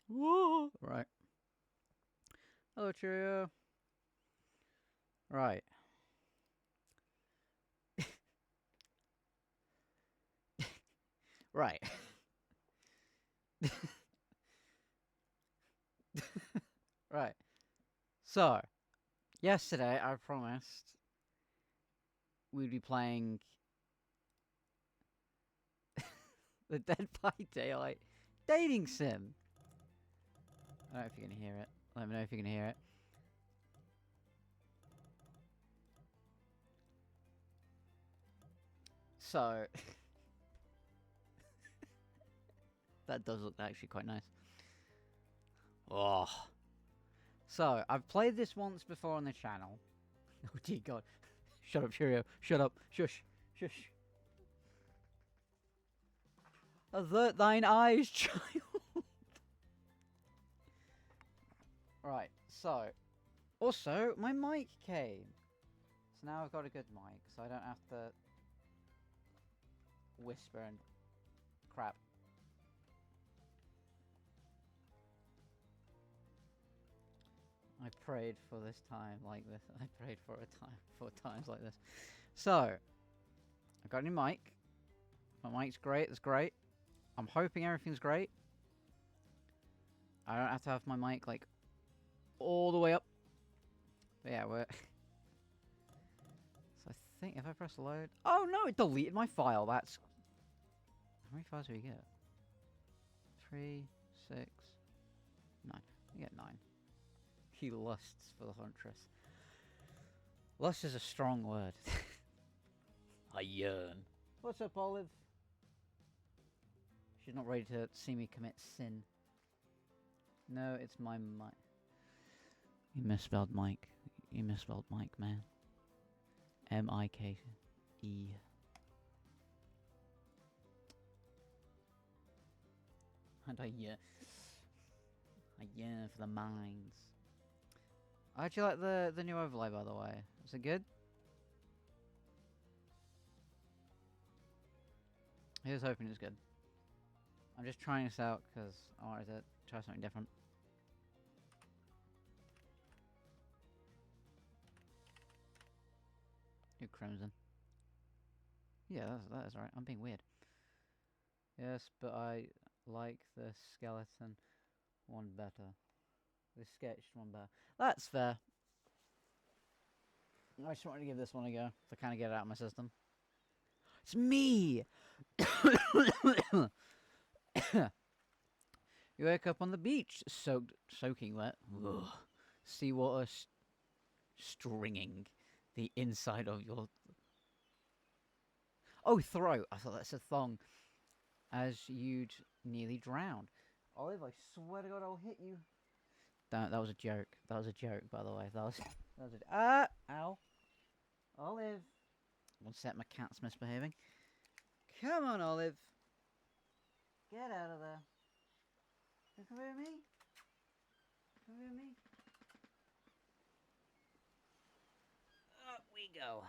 Whoa. Right. Hello, Cheerio. Right. Right. Right. So, yesterday I promised we'd be playing the Dead by Daylight dating sim. I don't know if you can hear it. Let me know if you can hear it. So, that does look actually quite nice. Oh. So, I've played this once before on the channel. Oh dear god. Shut up, Cheerio. Shut up. Shush. Shush. Avert thine eyes, child. Right, so. Also, my mic came. So now I've got a good mic, so I don't have to whisper and crap. I prayed for this time like this. I prayed for times like this. So, I got a new mic. My mic's great. It's great. I'm hoping everything's great. I don't have to have my mic like all the way up. But yeah, we're. So I think if I press load. Oh no! It deleted my file. That's. How many files do we get? 3, 6, 9. We get 9. He lusts for the huntress. Lust is a strong word. I yearn. What's up, Olive? She's not ready to see me commit sin. No, it's my mic. You misspelled Mike. You misspelled Mike, man. M-I-K-E. And I yearn for the mines. I actually like the new overlay, by the way. Is it good? Here's hoping it's good. I'm just trying this out because I wanted to try something different. New Crimson. Yeah, that is right. I'm being weird. Yes, but I like the skeleton one better. The sketched one better. That's fair. I just wanted to give this one a go to kind of get it out of my system. It's me! You wake up on the beach, soaking wet. Ugh. Seawater stringing the inside of your... Oh, throat! I thought that said thong. As you'd nearly drowned. Olive, I swear to God, I'll hit you. That was a joke. That was a joke, by the way. That was a... Ah! Ow. Olive. One sec, my cat's misbehaving. Come on, Olive. Get out of there. Come here, me. Come here, me. Up we go.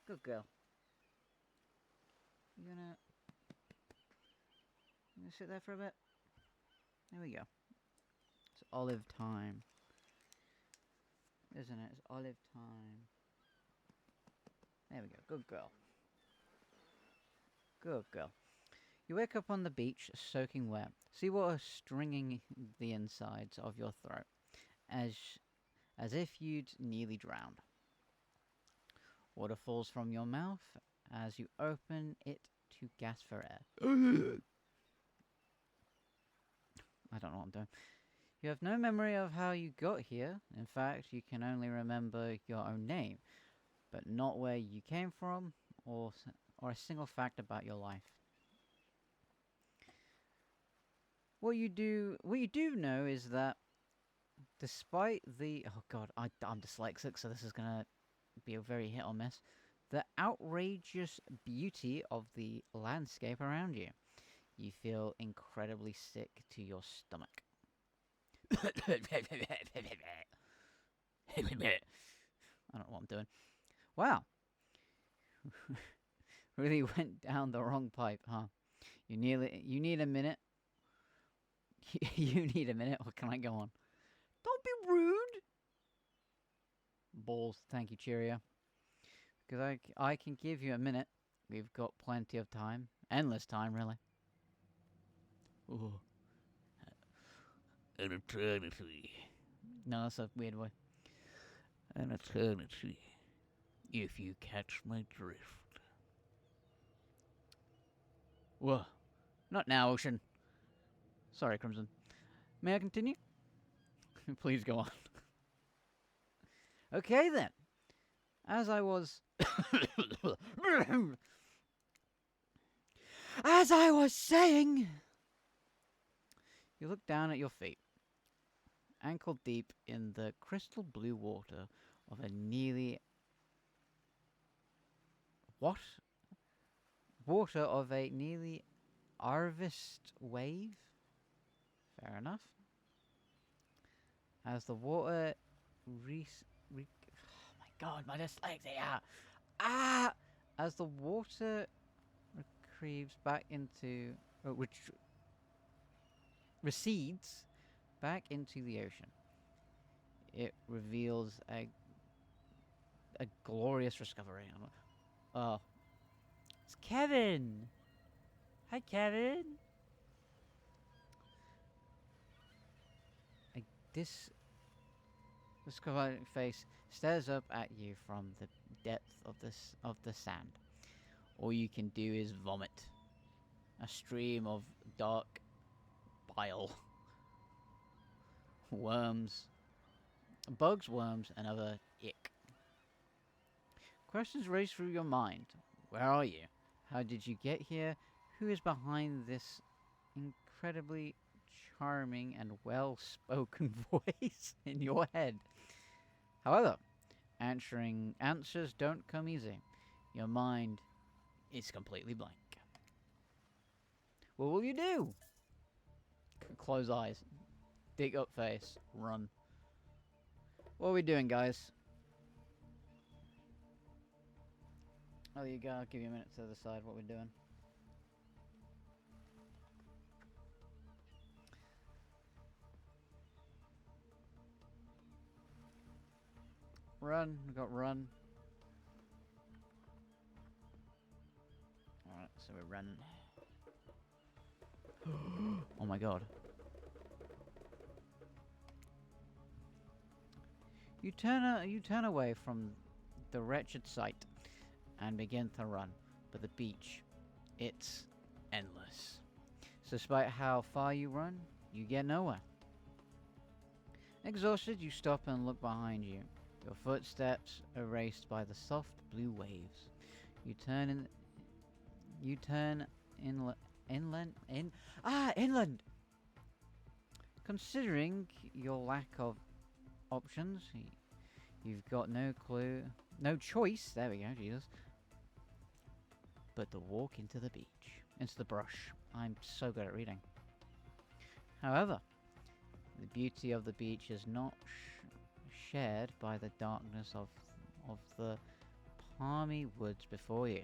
Good girl. You gonna sit there for a bit? There we go. It's Olive time. Isn't it? It's Olive time. There we go. Good girl. Good girl. You wake up on the beach, soaking wet. Seawater stringing the insides of your throat, as if you'd nearly drowned. Water falls from your mouth as you open it to gasp for air. I don't know what I'm doing. You have no memory of how you got here. In fact, you can only remember your own name, but not where you came from or a single fact about your life. What you do know is that despite the... Oh god, I'm dyslexic, so this is gonna be a very hit or miss. The outrageous beauty of the landscape around you. You feel incredibly sick to your stomach. I don't know what I'm doing. Wow. Really went down the wrong pipe, huh? You need a minute You need a minute, or can I go on? Don't be rude! Balls, thank you, Cheerio. Because I can give you a minute. We've got plenty of time. Endless time, really. Ooh. An eternity. No, that's a weird way. An eternity. If you catch my drift. Whoa. Not now, Ocean. Sorry, Crimson. May I continue? Please go on. Okay, then. As I was... As I was saying... You look down at your feet, ankle deep in the crystal blue water of a nearly... What? Water of a nearly harvest wave? Fair enough. As the water oh my god, my dyslexia! Ah! As the water retrieves back into... recedes back into the ocean, it reveals a glorious discovery. Oh. It's Kevin! Hi, Kevin! This discolored face stares up at you from the depth of the sand. All you can do is vomit. A stream of dark bile. Worms. Bugs, worms, and other ick. Questions race through your mind. Where are you? How did you get here? Who is behind this incredibly charming and well-spoken voice in your head? However, answers don't come easy. Your mind is completely blank. What will you do? Close eyes. Dig up face. Run. What are we doing, guys? Oh, you go. I'll give you a minute to decide what we're doing. Run. We got run. Alright, so we're running. Oh my god. You turn away from the wretched sight and begin to run, but the beach, it's endless. So despite how far you run, you get nowhere. Exhausted, you stop and look behind you. Your footsteps erased by the soft blue waves. You turn inland. Considering your lack of options, you've got no choice, there we go, Jesus, but to walk into the beach, into the brush. I'm so good at reading. However, the beauty of the beach is not shared by the darkness of the palmy woods before you.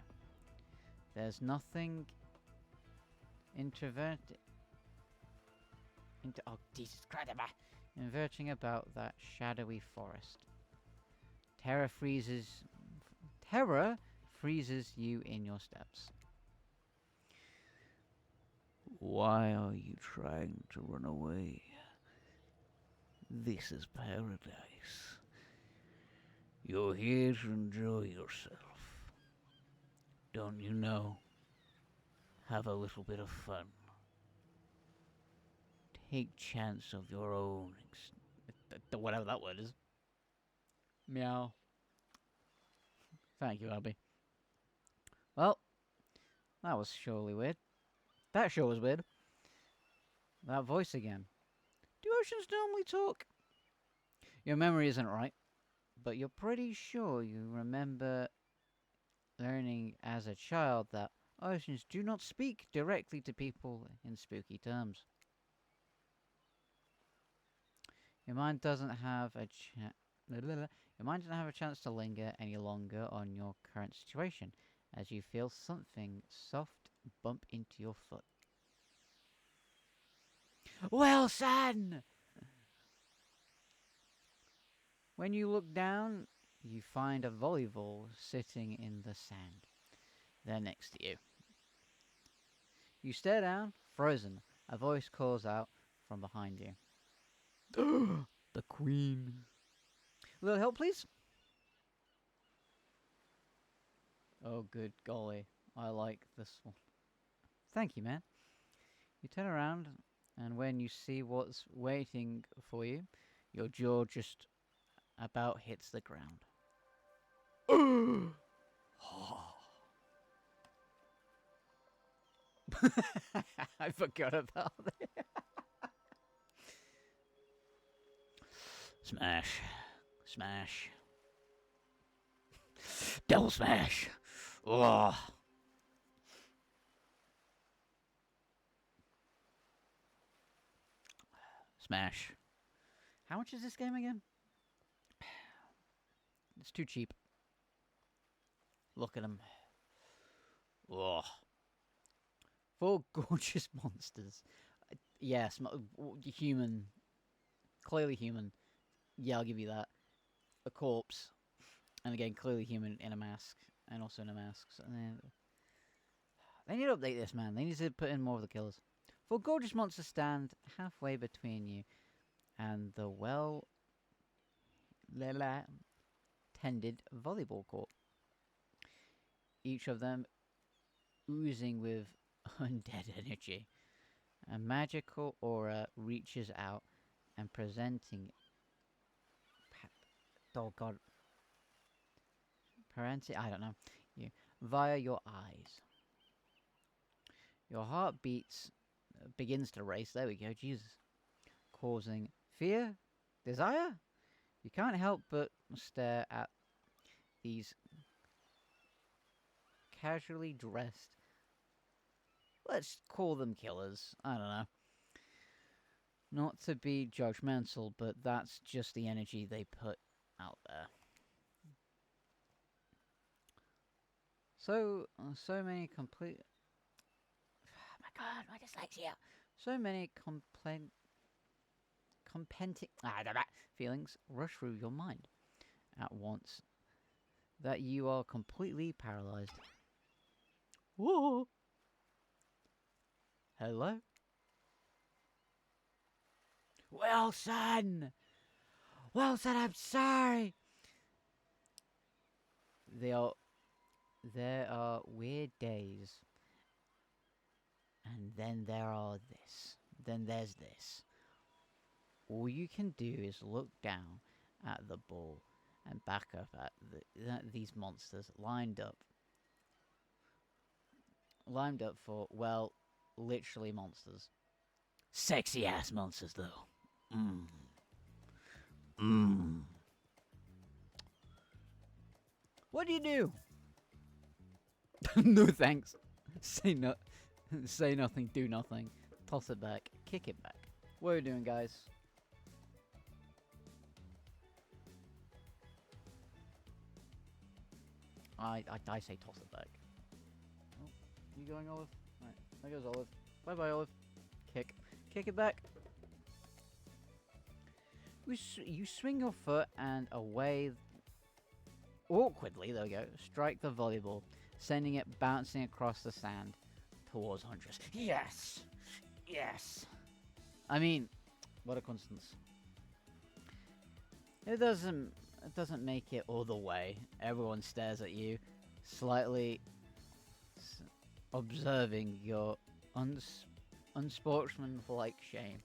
There's nothing oh, Jesus Christ, inverting about that shadowy forest. Terror freezes you in your steps. Why are you trying to run away? This is paradise. You're here to enjoy yourself. Don't you know? Have a little bit of fun. Take chance of your own Whatever that word is. Meow. Thank you, Abby. Well, that was surely weird. That sure was weird. That voice again. Do oceans normally talk? Your memory isn't right, but you're pretty sure you remember learning as a child that oceans do not speak directly to people in spooky terms. Your mind doesn't have a chance to linger any longer on your current situation, as you feel something soft bump into your foot. Wilson! When you look down, you find a volleyball sitting in the sand. They're next to you. You stare down, frozen. A voice calls out from behind you. The Queen. A little help, please? Oh, good golly. I like this one. Thank you, man. You turn around, and when you see what's waiting for you, your jaw just about hits the ground. I forgot about it. Smash. Smash. Double smash. Oh. Smash. How much is this game again? It's too cheap. Look at them. Oh. 4 gorgeous monsters. Yes, human. Clearly human. Yeah, I'll give you that. A corpse. And again, clearly human in a mask. And also in a mask. So, they need to update this, man. They need to put in more of the killers. 4 gorgeous monsters stand halfway between you and the tended volleyball court. Each of them oozing with undead energy. A magical aura reaches out and presenting I don't know. You via your eyes. Your heart begins to race. There we go, Jesus. Causing fear, desire. You can't help but stare at these casually dressed, let's call them killers. I don't know. Not to be judgmental, but that's just the energy they put out there. So many complete. Oh my God, my dyslexia. So many feelings rush through your mind at once that you are completely paralyzed. Whoa! Hello? Wilson! Wilson, I'm sorry! There are weird days. And then there's this. All you can do is look down at the ball and back up at these monsters lined up for, well, literally monsters. Sexy ass monsters, though. What do you do? No thanks. Say nothing, do nothing. Toss it back, kick it back. What are we doing, guys? I say toss it back. Oh, you going, Olive? Alright, there goes Olive. Bye-bye, Olive. Kick it back. You swing your foot and away, awkwardly, there we go, strike the volleyball, sending it bouncing across the sand towards Huntress. Yes! Yes! I mean, what a coincidence. It doesn't make it all the way. Everyone stares at you, slightly observing your unsportsmanlike shame.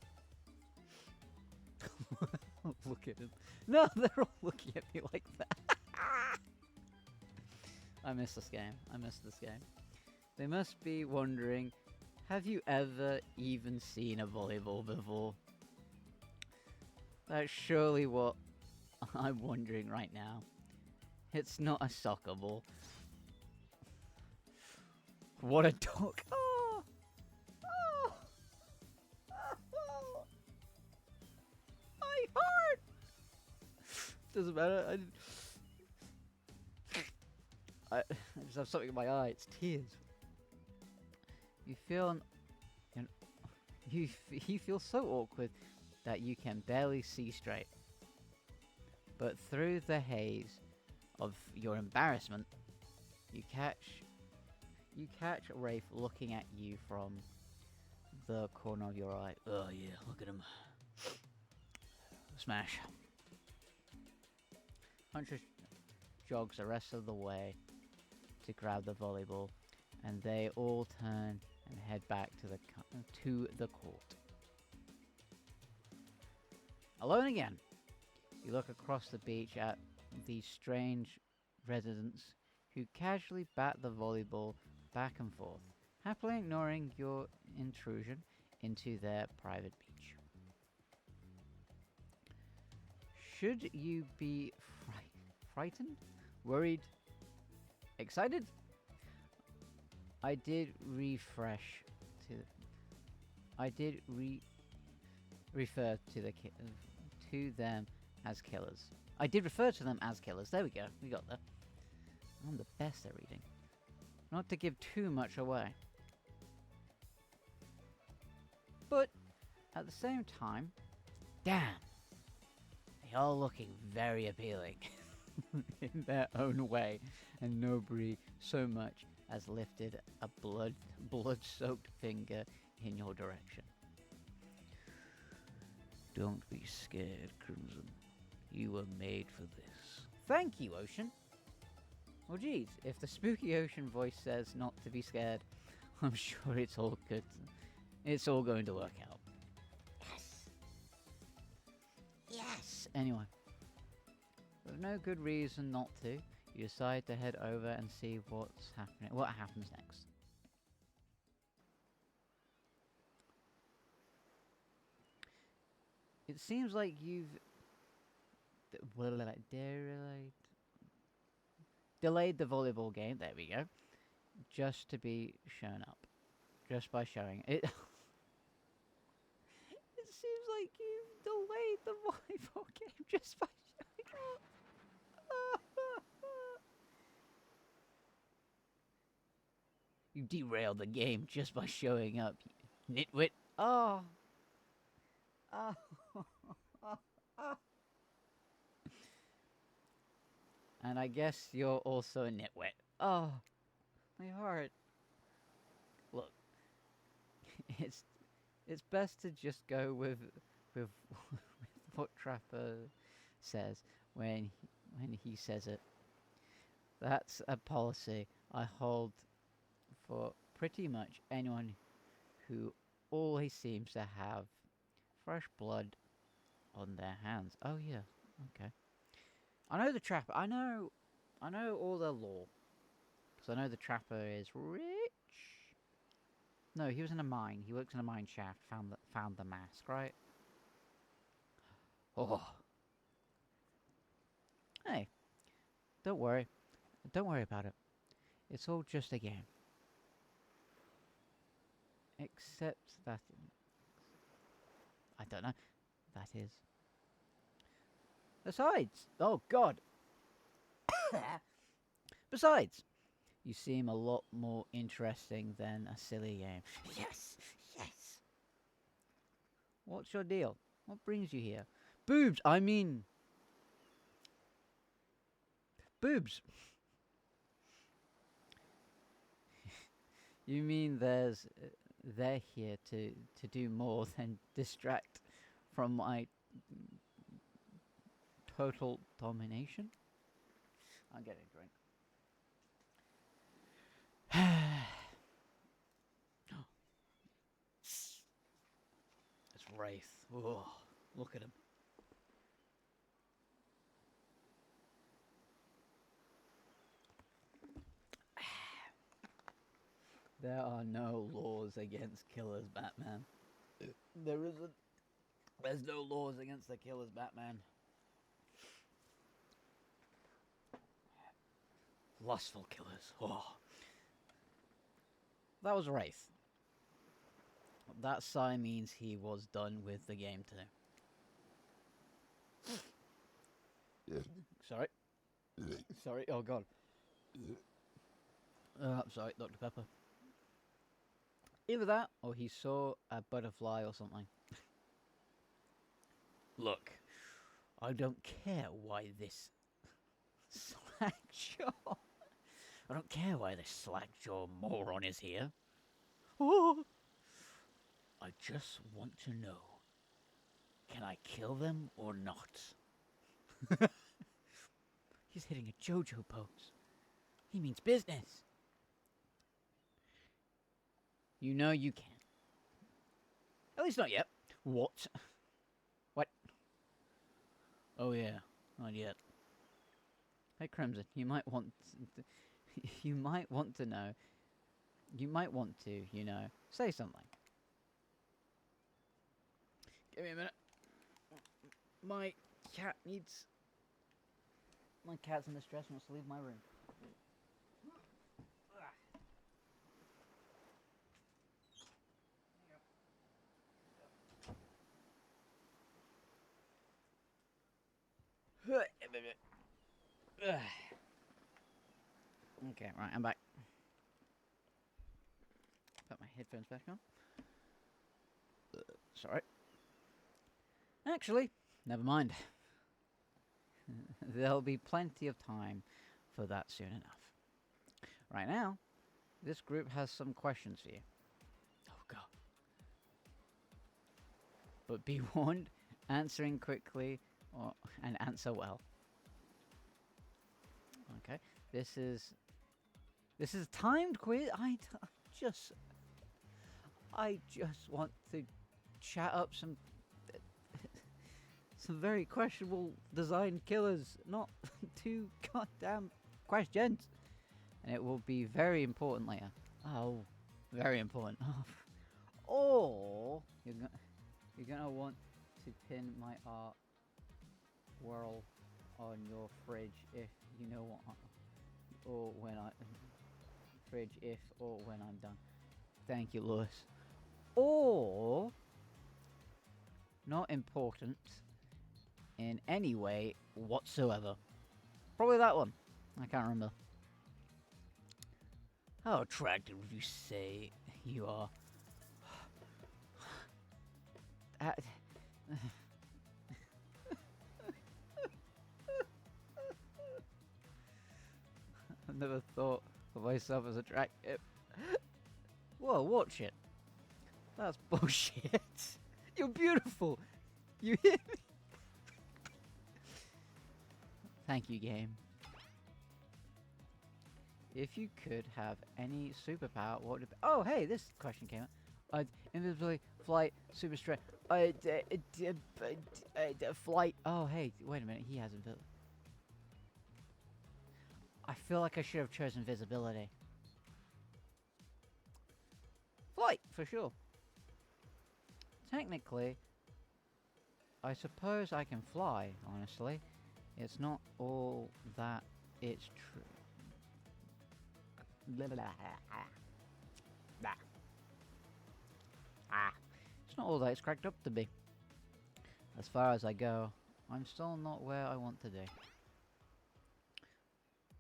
Look at him. No, they're all looking at me like that. I miss this game. They must be wondering, have you ever even seen a volleyball before? That's surely what I'm wondering right now. It's not a soccer ball. What a dog. Oh! Oh! Oh! My heart! Doesn't matter. I just have something in my eye. It's tears. You feel You feel so awkward that you can barely see straight. But through the haze of your embarrassment, you catch Rafe looking at you from the corner of your eye. Oh yeah, look at him. Smash. Huntress jogs the rest of the way to grab the volleyball, and they all turn and head back to the court. Alone again, you look across the beach at these strange residents who casually bat the volleyball back and forth, happily ignoring your intrusion into their private beach. Should you be frightened, worried, excited? I did refer to them as killers. I did refer to them as killers. There we go. We got there. I'm the best at reading. Not to give too much away. But at the same time, damn, they are looking very appealing in their own way, and nobody so much as lifted a blood-soaked finger in your direction. Don't be scared, Crimson. You were made for this. Thank you, Ocean. Well, geez, if the spooky Ocean voice says not to be scared, I'm sure it's all good. It's all going to work out. Yes. Yes. Anyway, with no good reason not to, you decide to head over and see what's happening. What happens next? It seems like you've delayed the volleyball game. There we go. Just to be shown up. Just by showing it. It seems like you've delayed the volleyball game just by showing up. You derailed the game just by showing up, you nitwit. Oh. Oh. And I guess you're also a nitwit. Oh, my heart. Look, it's best to just go with what Trapper says when he says it. That's a policy I hold for pretty much anyone who always seems to have fresh blood on their hands. Oh yeah, okay. I know the Trapper. I know all the lore. Because I know the Trapper is rich. No, he was in a mine. He works in a mine shaft. Found the mask, right? Oh. Hey, don't worry. Don't worry about it. It's all just a game. Except that... I don't know. That is... Besides... Oh, God! Besides, you seem a lot more interesting than a silly game. Yes! Yes! What's your deal? What brings you here? Boobs! I mean... Boobs! You mean they're here to do more than distract from my total domination? I'm getting a drink. It's Wraith. Oh, look at him. There are no laws against killers, Batman. There isn't. There's no laws against the killers, Batman. Lustful killers. Oh. That was Wraith. That sign means he was done with the game too. Sorry. Sorry. Oh, God. Sorry, Dr. Pepper. Either that, or he saw a butterfly or something. Look, I don't care why this slack-jaw... I don't care why this slack-jaw moron is here. Oh, I just want to know, can I kill them or not? He's hitting a JoJo pose. He means business. You know you can. At least not yet. What? What? Oh yeah, not yet. Hey Crimson, you might want to, you might want to know. You might want to, you know, say something. Give me a minute. My cat needs... My cat's in distress and wants to leave my room. Okay, right, I'm back. Put my headphones back on. Sorry. Actually, never mind. There'll be plenty of time for that soon enough. Right now, this group has some questions for you. Oh god. But be warned, answering quickly and answer well. Okay, this is a timed quiz. I just want to chat up some very questionable design killers, not too goddamn questions. And it will be very important later. Oh, very important. Or you're gonna want to pin my art whirl on your fridge if you know what, or when I'm done. Thank you, Lewis. Or not important in any way whatsoever. Probably that one. I can't remember. How attractive would you say you are? I've never thought of myself as attractive. Whoa, watch it. That's bullshit. You're beautiful. You hear me? Thank you, game. If you could have any superpower, what would it be? Oh, hey, this question came up. Invisibility, flight, super strength. Flight. Oh, hey, wait a minute. He has invisibility. I feel like I should have chosen visibility. Flight, for sure. Technically, I suppose I can fly, honestly. It's not all that it's true. It's not all that it's cracked up to be. As far as I go, I'm still not where I want to be.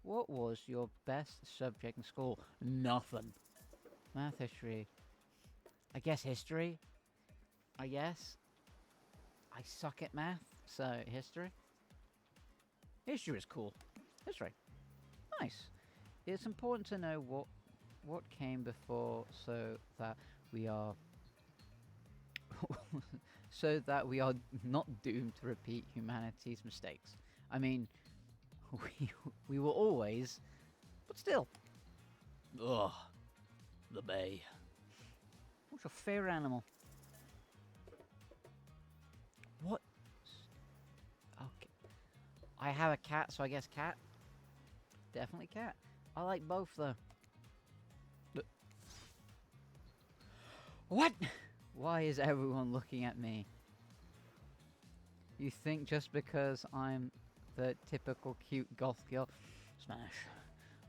What was your best subject in school? Nothing. Math, history. I guess history. I guess. I suck at math, so history. History is cool. History. Nice. It's important to know what came before so that we are so that we are not doomed to repeat humanity's mistakes. I mean, we were always, but still. Ugh. The bay. What's your favorite animal? What? Okay. I have a cat, so I guess cat. Definitely cat. I like both though. What? Why is everyone looking at me? You think just because I'm the typical cute goth girl? Smash.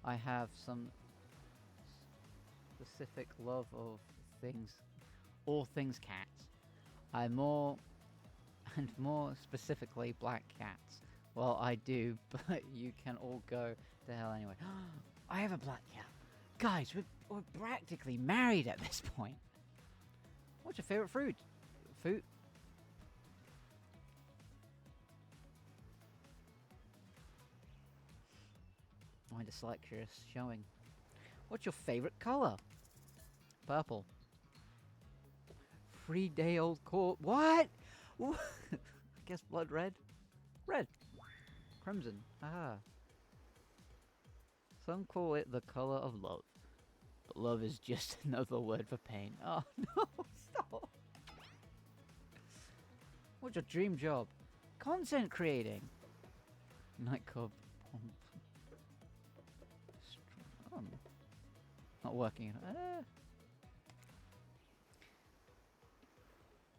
I have some specific love of things, all things cats. I'm more specifically black cats. Well, I do, but you can all go to hell anyway. I have a black cat. Guys, we're practically married at this point. What's your favorite fruit? Fruit? My dyslexia is showing. What's your favorite color? Purple. 3-day-old corpse. What? I guess blood red. Red. Crimson. Aha. Some call it the color of love. But love is just another word for pain. Oh no, stop. What's your dream job? Content creating. Nightclub. Not working.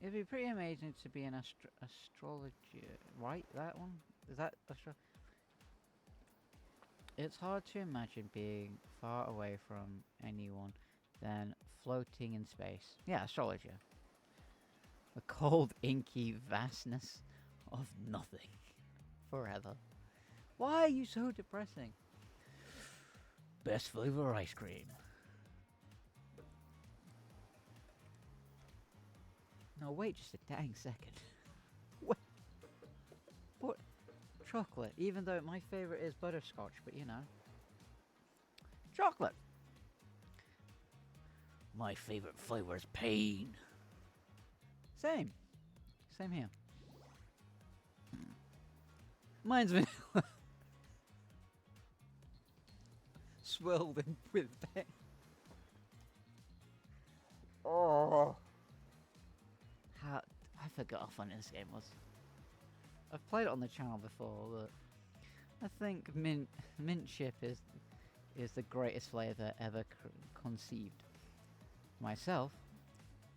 It'd be pretty amazing to be an astrologer, right? That one? Is that It's hard to imagine being far away from anyone than floating in space. Yeah, astrologer. The cold, inky vastness of nothing. Forever. Why are you so depressing? Best flavor ice cream. No, wait just a dang second. What? What? Chocolate, even though my favorite is butterscotch, but you know. Chocolate! My favorite flavor is pain. Same. Same here. Mine's vanilla. Swirled in with pain. Oh. I forgot how fun this game was. I've played it on the channel before, but I think mint chip is the greatest flavor ever conceived. Myself.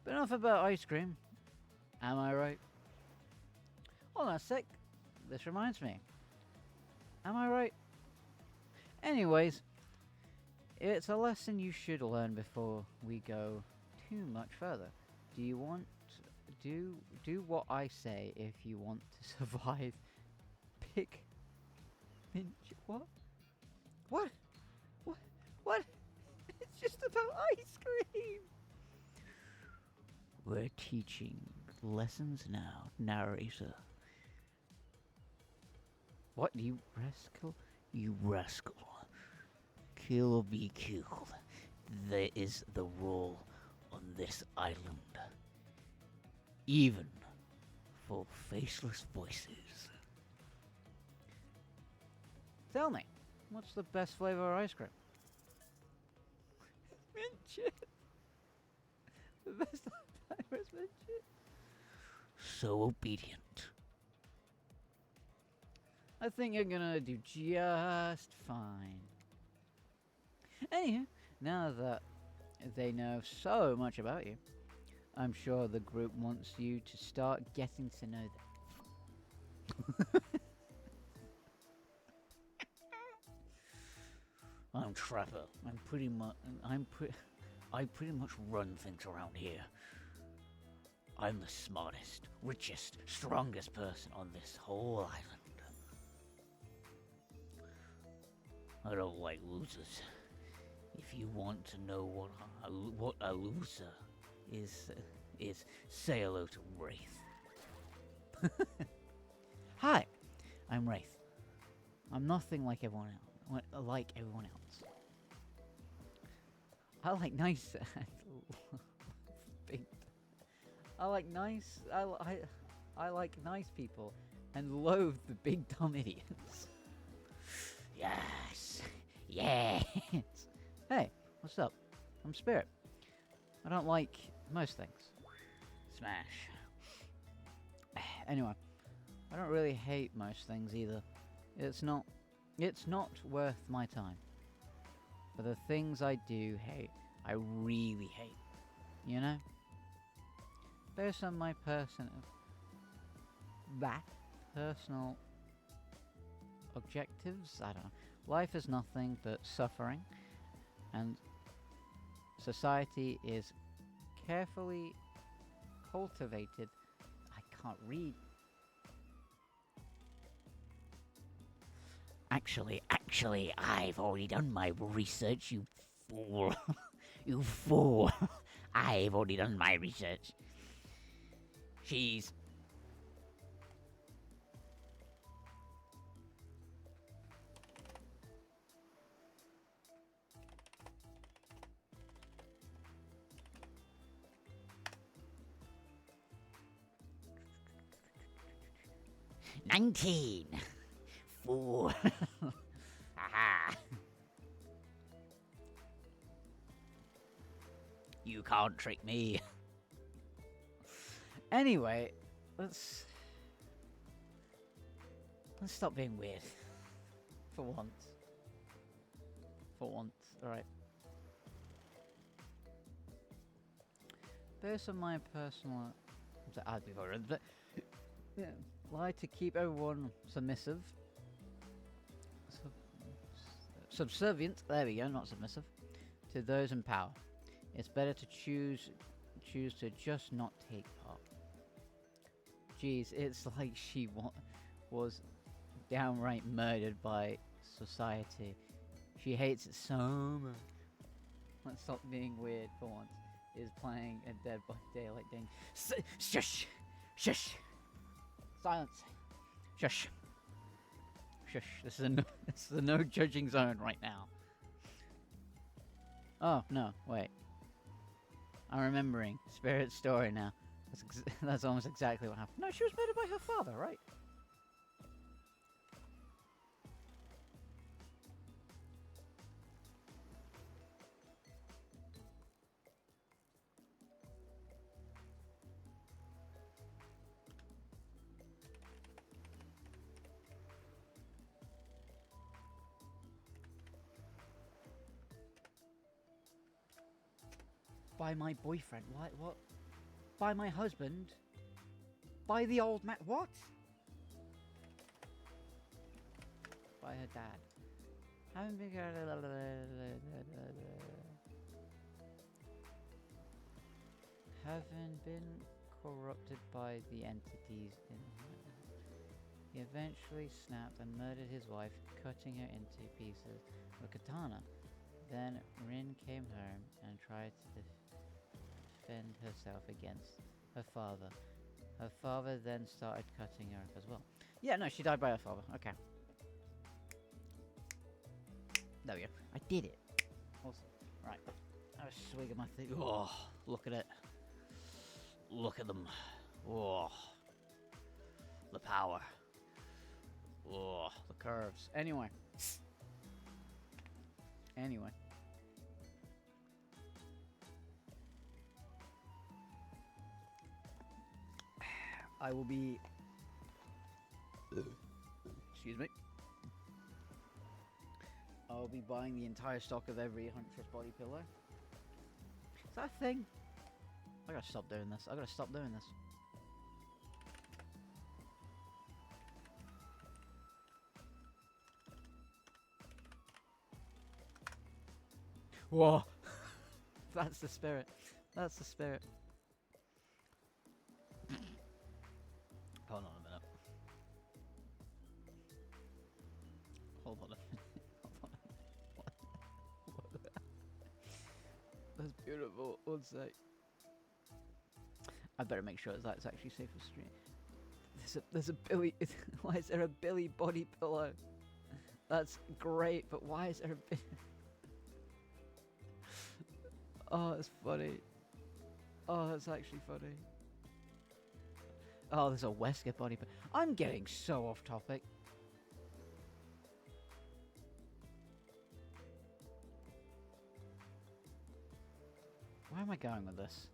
But enough about ice cream. Am I right? Hold on a sec. This reminds me. Am I right? Anyways, it's a lesson you should learn before we go too much further. Do you want do what I say if you want to survive? Pick what? What? What? What? It's just about ice cream. We're teaching lessons now, narrator. What, you rascal? You rascal. Kill or be killed. There is the rule on this island. Even for faceless voices. Tell me, what's the best flavor of ice cream? Mint chip. The best flavor is mint chip. So obedient. I think you're gonna do just fine. Anywho, now that they know so much about you, I'm sure the group wants you to start getting to know them. I'm Trapper. I pretty much run things around here. I'm the smartest, richest, strongest person on this whole island. I don't like losers. If you want to know what a loser is say hello to Wraith. Hi, I'm Wraith. I'm nothing like everyone else. I like nice. Big. I like nice. I like nice people, and loathe the big dumb idiots. Yes. Yes. Hey, what's up? I'm Spirit. I don't like most things. Smash. Anyway, I don't really hate most things either. It's not worth my time. But the things I do hate, I really hate. You know? Based on my personal objectives, I don't know. Life is nothing but suffering, and society is carefully cultivated. I can't read. Actually, I've already done my research, you fool. You fool. I've already done my research. She's... "19. Fool." Aha. You can't trick me. Anyway, let's stop being weird. For once. For once, alright. Based on my personal... yeah, lie to keep everyone submissive. Subservient, there we go, not submissive, to those in power. It's better to choose to just not take part. Jeez, it's like she was downright murdered by society. She hates it so much. Let's stop being weird for once. Is playing a Dead by Daylight game. Shush! Shush! Silence. Shush! Shush. This is a no judging zone right now. Oh no! Wait. I'm remembering Spirit's story now. That's almost exactly what happened. No, she was murdered by her father, right? By my boyfriend. What? By my husband? By the old man? What? By her dad. Haven't been... Haven't been corrupted by the entities in her. He eventually snapped and murdered his wife, cutting her into pieces with a katana. Then Rin came home and tried to defend herself against her father. Her father then started cutting her up as well. Yeah, no, she died by her father. Okay. There we go. I did it. Awesome. Right. Have a swig of my thing. Oh, look at it. Look at them. Oh. The power. Oh. The curves. Anyway. I will be... Excuse me. I'll be buying the entire stock of every Huntress body pillow. Is that a thing? I gotta stop doing this. I gotta stop doing this. Whoa! That's the spirit. That's the spirit. Hold on a minute. Hold on a minute. Hold on. That's beautiful. One sec. I better make sure that's actually safe for stream. There's a Billy. Why is there a Billy body pillow? That's great, but why is there a Billy? Oh, that's funny. Oh, that's actually funny. Oh, there's a Wesker body pillow. I'm getting so off topic. Where am I going with this?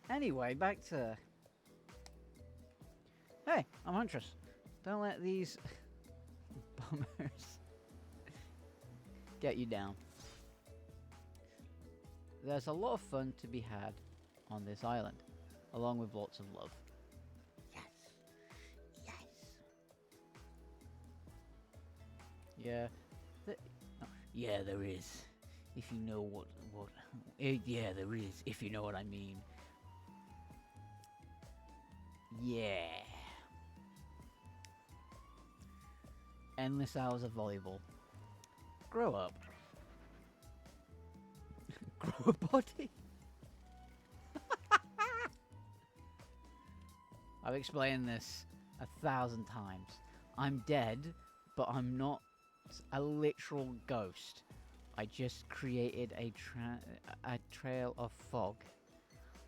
Anyway, back to... Hey, I'm Huntress. Don't let these bummers get you down. There's a lot of fun to be had on this island, along with lots of love. Yes. Yes. Yeah. Yeah, there is. If you know what... yeah, there is. If you know what I mean. Yeah. Endless hours of volleyball. Grow up. grow a body. I've explained this 1,000 times. I'm dead, but I'm not a literal ghost. I just created a trail of fog.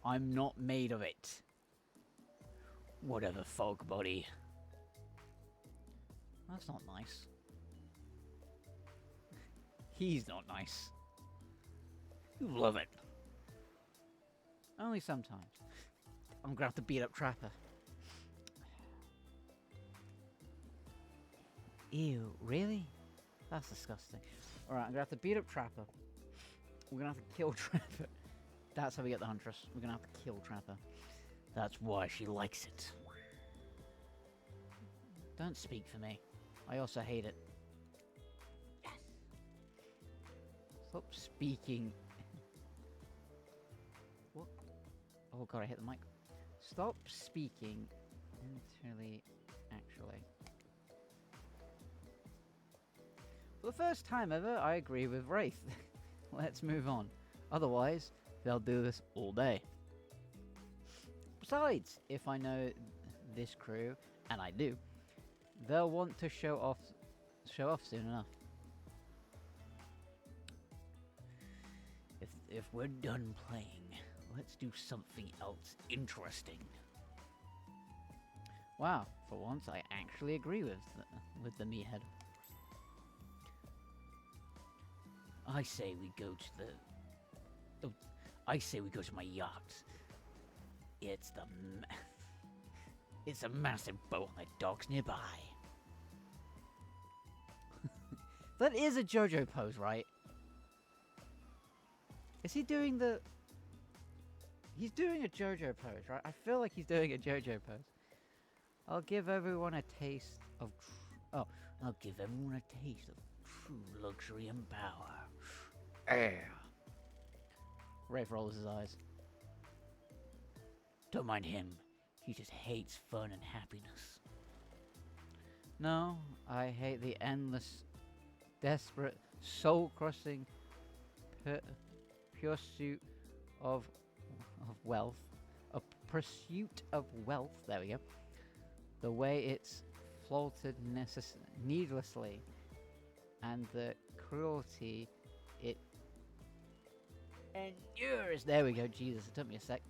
I'm not made of it. Whatever, fog body. That's not nice. He's not nice. You love it. Only sometimes. I'm gonna have to beat up Trapper. Ew, really? That's disgusting. Alright, I'm gonna have to beat up Trapper. We're gonna have to kill Trapper. That's how we get the Huntress. We're gonna have to kill Trapper. That's why she likes it. Don't speak for me. I also hate it. Yes. Stop speaking. What? Oh god, I hit the mic. Stop speaking entirely, actually. For the first time ever, I agree with Wraith. Let's move on. Otherwise, they'll do this all day. Besides, if I know this crew, and I do, they'll want to show off soon enough. If we're done playing, let's do something else interesting. Wow, for once I actually agree with the meathead. I say we go to the... Oh, I say we go to my yacht. It's the... It's a massive boat on the docks nearby. That is a JoJo pose, right? Is he doing the... He's doing a JoJo pose, right? I feel like he's doing a JoJo pose. I'll give everyone a taste of... I'll give everyone a taste of true luxury and power. Air. Rafe rolls his eyes. Don't mind him. He just hates fun and happiness. No, I hate the endless, desperate, soul-crushing pursuit of wealth. A pursuit of wealth, there we go. The way it's flaunted needlessly, and the cruelty it endures. There we go, Jesus, it took me a sec.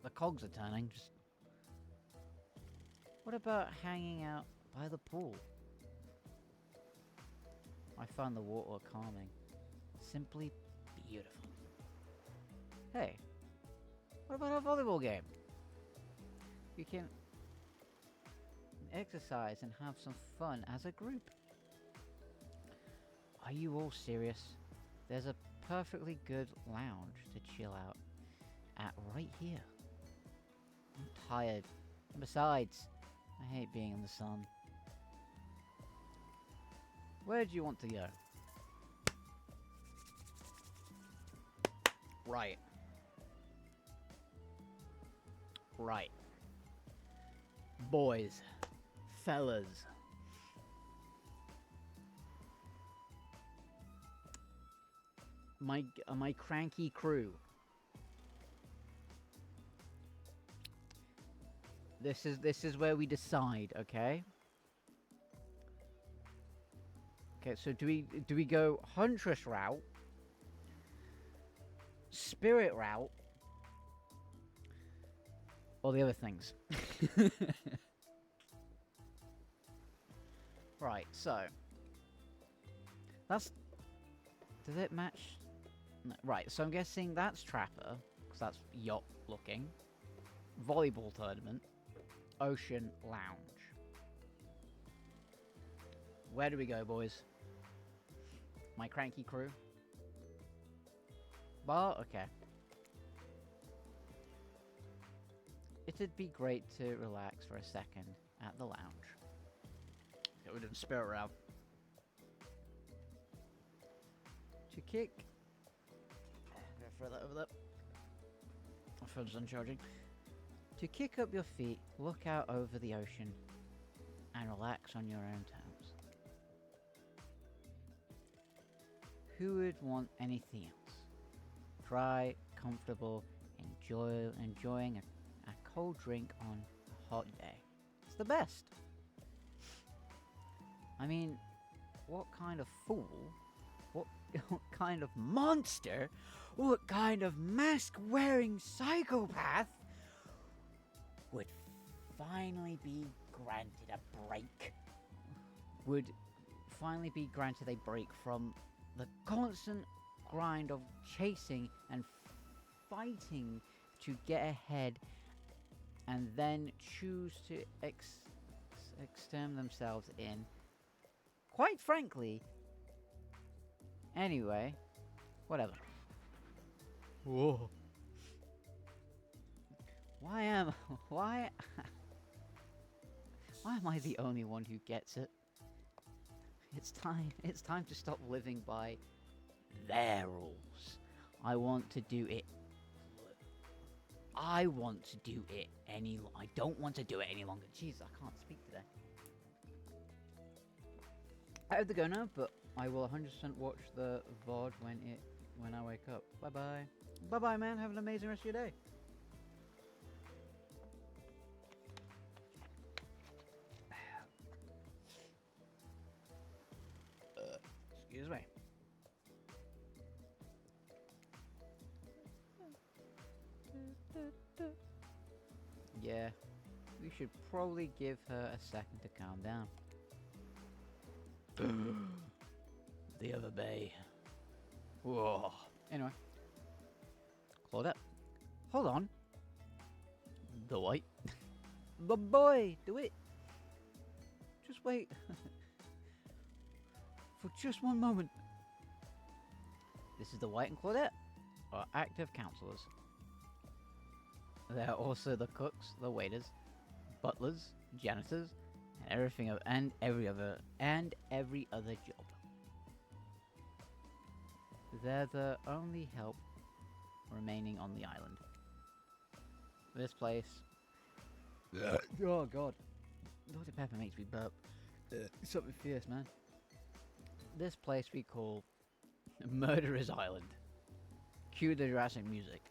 The cogs are turning, just... What about hanging out by the pool? I find the water calming. Simply beautiful. Hey, what about a volleyball game? We can exercise and have some fun as a group. Are you all serious? There's a perfectly good lounge to chill out at right here. I'm tired. And besides, I hate being in the sun. Where do you want to go? Right. Right. Boys. Fellas. My cranky crew. This is where we decide, okay? Okay, so do we go Huntress route, Spirit route, or the other things? Right, so that's... Does it match? No, right, so I'm guessing that's Trapper, because that's yacht looking. Volleyball tournament. Ocean Lounge. Where do we go, boys? My cranky crew? Bar? Okay. It'd be great to relax for a second at the lounge. Okay, we're doing Spirit route. To kick... I'm gonna throw that over there. My phone's uncharging. To kick up your feet, look out over the ocean, and relax on your own terms. Who would want anything else? dry, comfortable, enjoying a cold drink on a hot day. It's the best. I mean, what kind of fool, what kind of monster, what kind of mask-wearing psychopath Would finally be granted a break. would finally be granted a break from the constant grind of chasing and fighting to get ahead and then choose to extend themselves in. Quite frankly, anyway, whatever. Whoa. Why am I the only one who gets it? It's time to stop living by their rules. I want to do it I don't want to do it any longer. Jeez, I can't speak today. I have to go now, but I will 100% watch the VOD when I wake up. Bye bye. Bye bye, man. Have an amazing rest of your day. Excuse me. Yeah, we should probably give her a second to calm down. The other bay. Whoa. Anyway. Claudette. Hold on. The white. The boy, do it. Just wait. For just one moment. This is the White and Claudette, our active counselors. They're also the cooks, the waiters, butlers, janitors, and every other job. They're the only help remaining on the island. This place. Oh god. Dr. Pepper makes me burp. Something fierce, man. This place we call Murderer's Island. Cue the Jurassic music.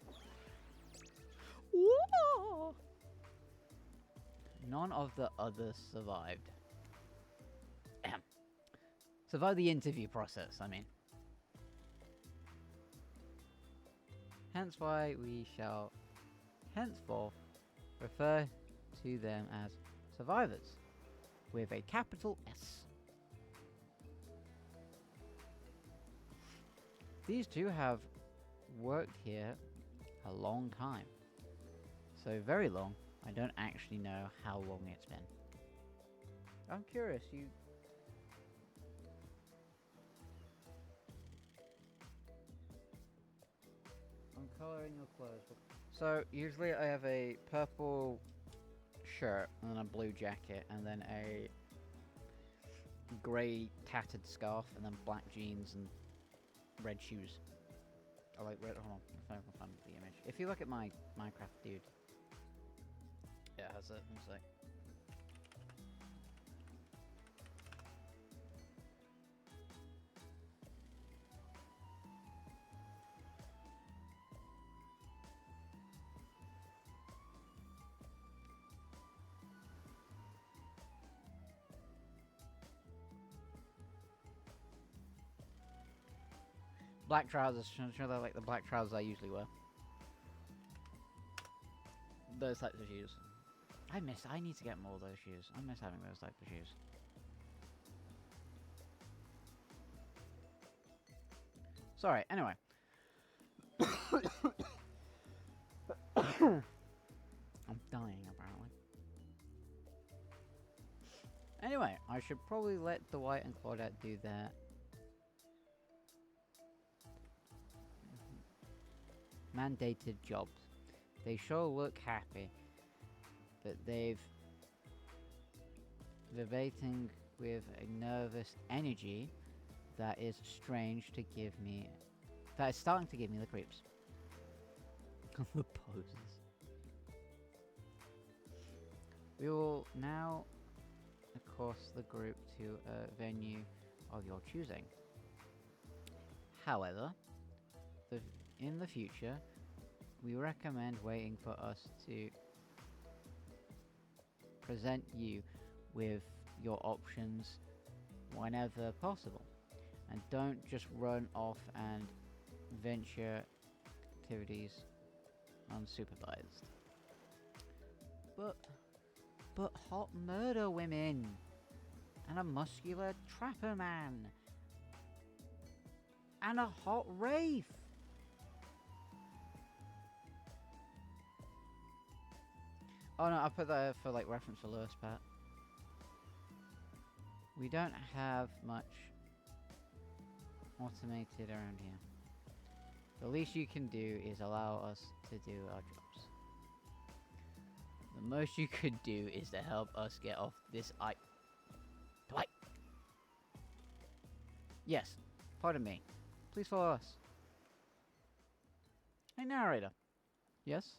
Whoa! None of the others survived. Survived the interview process, I mean. Hence why we shall henceforth refer to them as survivors, with a capital S. These two have worked here a long time. So very long, I don't actually know how long it's been. I'm curious, I'm colouring your clothes. So, usually I have a purple shirt, and then a blue jacket, and then a grey tattered scarf, and then black jeans and red shoes. I like red. Hold on, if I can find the image. If you look at my Minecraft dude, yeah, it has it. One sec. Black trousers. Sure, they're like the black trousers I usually wear. Those types of shoes. I need to get more of those shoes. I miss having those types of shoes. Sorry, anyway. I'm dying, apparently. Anyway, I should probably let Dwight and Claudette do that. Mandated jobs. They sure look happy, but they're waiting with a nervous energy that is strange to give me. That is starting to give me the creeps. The poses. We will now accost the group to a venue of your choosing. However, in the future, we recommend waiting for us to present you with your options whenever possible. And don't just run off and venture activities unsupervised. But hot murder women and a muscular trapper man and a hot wraith. Oh no, I put that for like reference for Lewis, Pat. We don't have much automated around here. The least you can do is allow us to do our jobs. The most you could do is to help us get off this Dwight! Yes, pardon me. Please follow us. Hey, narrator. Yes?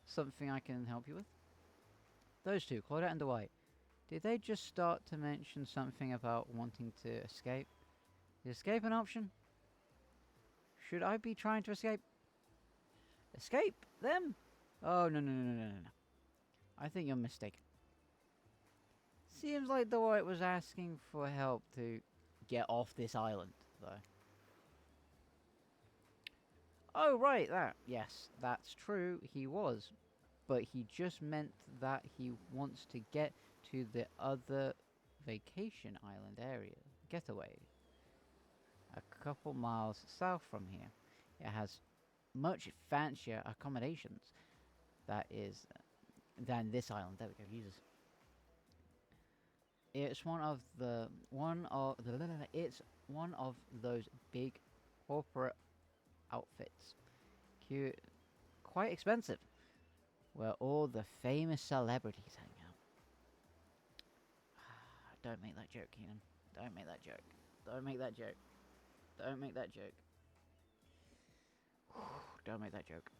Something I can help you with? Those two, Claudette and Dwight. Did they just start to mention something about wanting to escape? Is escape an option? Should I be trying to escape? Escape? Them? Oh, no. I think you're mistaken. Seems like Dwight was asking for help to get off this island, though. Oh, right, that. Yes, that's true, he was. But he just meant that he wants to get to the other vacation island area. Getaway. A couple miles south from here. It has much fancier accommodations than this island. There we go, Jesus. It's one of those big corporate outfits. Cute, quite expensive, where all the famous celebrities hang out. Don't make that joke, Keenan. Don't make that joke. Don't make that joke. Don't make that joke. Don't make that joke.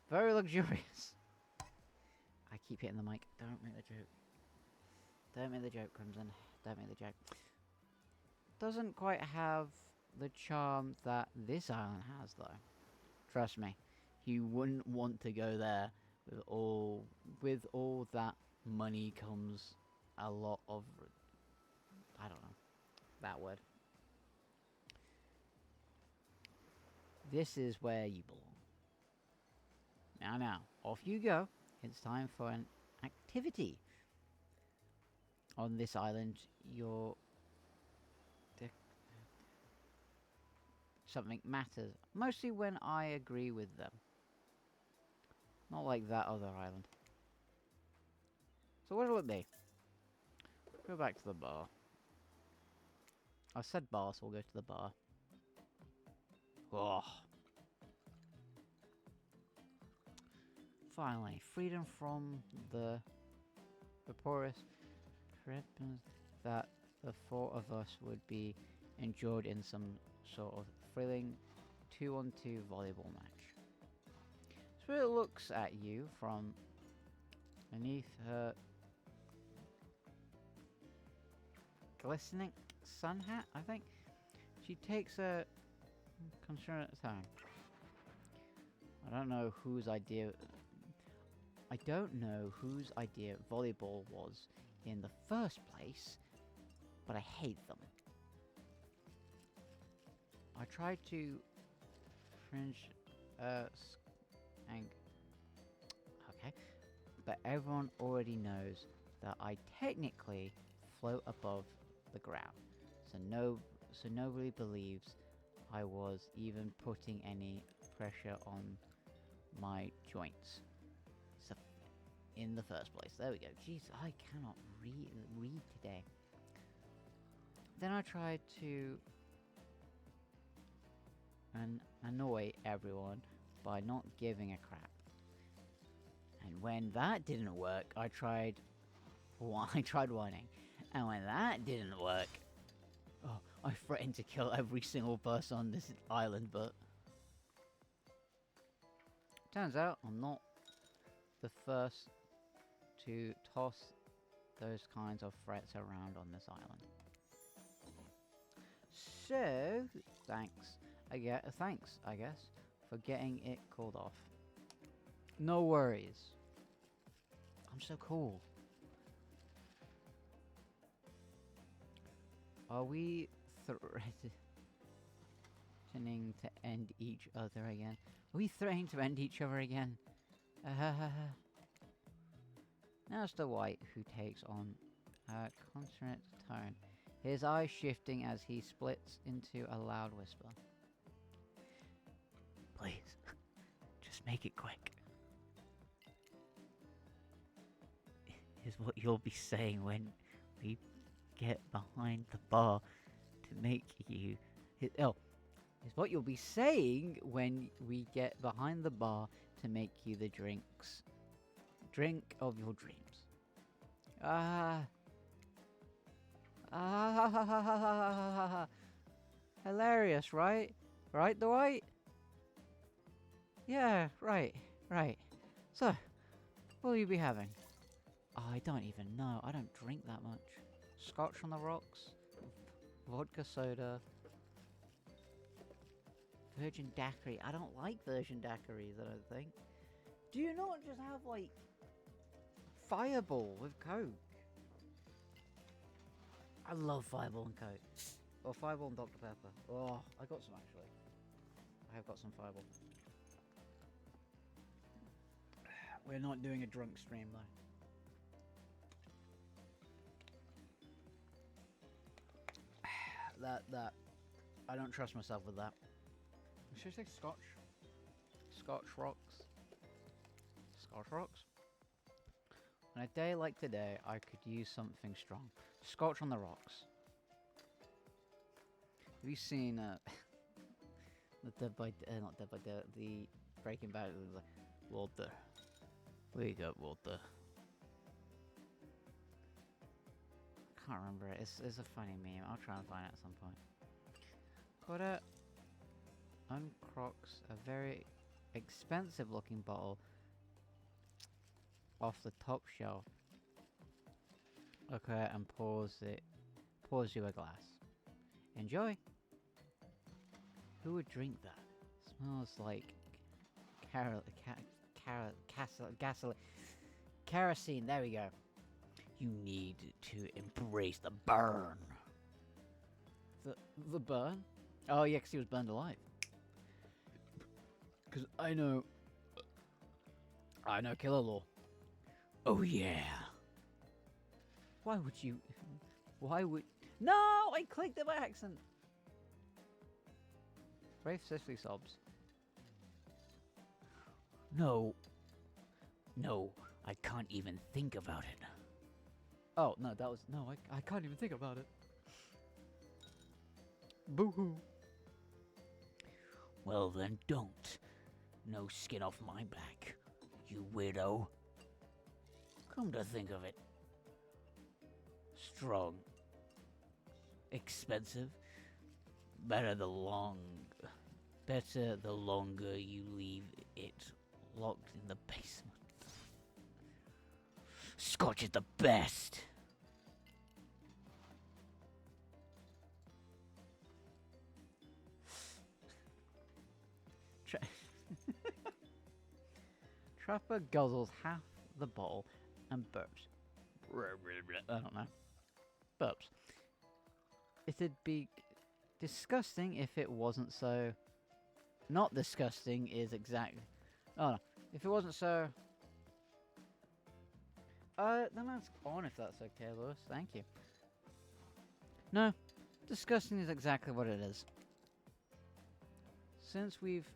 Very luxurious. I keep hitting the mic. Don't make the joke. Don't make the joke, Crimson. Don't make the joke. Doesn't quite have the charm that this island has, though. Trust me. You wouldn't want to go there. With all that money comes a lot of... I don't know. That word. This is where you belong. Now, off you go. It's time for an activity. On this island, something matters. Mostly when I agree with them. Not like that other island. So what'll it be? Go back to the bar. I said bar, so we'll go to the bar. Oh. Finally, freedom from the vaporous trippings that the four of us would be endured in some sort of thrilling 2-on-2 volleyball match. Spirit looks at you from beneath her glistening sun hat, I think. She takes a concerned time. I don't know whose idea volleyball was in the first place, but I hate them. I tried to fringe okay, but everyone already knows that I technically float above the ground, so nobody believes I was even putting any pressure on my joints. So, in the first place. There we go. Jeez, I cannot read today. Then I tried to annoy everyone by not giving a crap. And when that didn't work, I tried whining. And when that didn't work, I threatened to kill every single person on this island, but turns out I'm not the first to toss those kinds of threats around on this island. So, thanks, I guess, for getting it called off. No worries. I'm so cool. Are we threatening to end each other again? Are we threatening to end each other again? Now it's the White who takes on a consonant tone, his eyes shifting as he splits into a loud whisper. Please, just make it quick. Is what you'll be saying when we get behind the bar to make you... Is what you'll be saying when we get behind the bar to make you the drink of your dreams. Hilarious, right? Right, Dwight? Yeah, right. So, what will you be having? Oh, I don't even know. I don't drink that much. Scotch on the rocks, vodka soda, virgin daiquiri. I don't like virgin daiquiris, I don't think. Do you not just have, like, Fireball with Coke? I love Fireball and Coke. Or Fireball and Dr. Pepper. Oh, I got some, actually. I have got some Fireball. We're not doing a drunk stream, though. That. I don't trust myself with that. Should I say Scotch? Scotch rocks? Scotch rocks? On a day like today, I could use something strong. Scotch on the rocks. Have you seen the Dead by not Dead by Day, the Breaking Bad? Walter, wake up, Walter. I can't remember it. It's a funny meme. I'll try and find it at some point. Koda uncrocks a very expensive looking bottle off the top shelf. Okay, and pours you a glass. Enjoy. Who would drink that? Smells like gasoline. Kerosene. There we go. You need to embrace the burn. The burn? Oh yeah, 'cause he was burned alive. Because I know killer law. Oh yeah. Why would... No! I clicked it by accident! Rafe Cicely sobs. No, I can't even think about it. Oh, no, that was... No, I can't even think about it. Boo-hoo. Well then don't. No skin off my back, you weirdo. Come to think of it. Strong. Expensive. Better the longer you leave it locked in the basement. Scotch is the best. Trapper guzzles half the bottle and burps. I don't know. Burps. It'd be disgusting if it wasn't so... Not disgusting is exactly... Oh no. If it wasn't so... then that's on if that's okay, Lewis. Thank you. No. Disgusting is exactly what it is. Since we've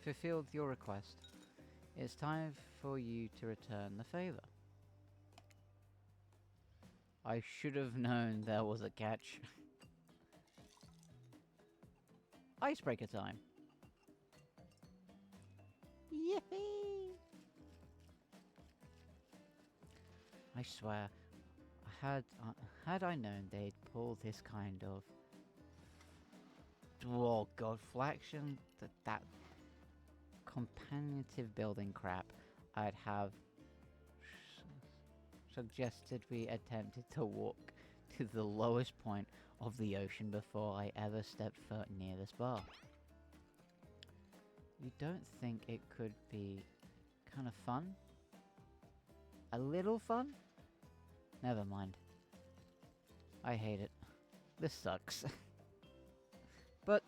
fulfilled your request, it's time for you to return the favor. I should have known there was a catch. Icebreaker time. Yippee! I swear, had I known they'd pull this kind of... Oh god, flaction, that companiative building crap, I'd have suggested we attempted to walk to the lowest point of the ocean before I ever stepped foot near this bar. You don't think it could be kind of fun? A little fun? Never mind. I hate it. This sucks. But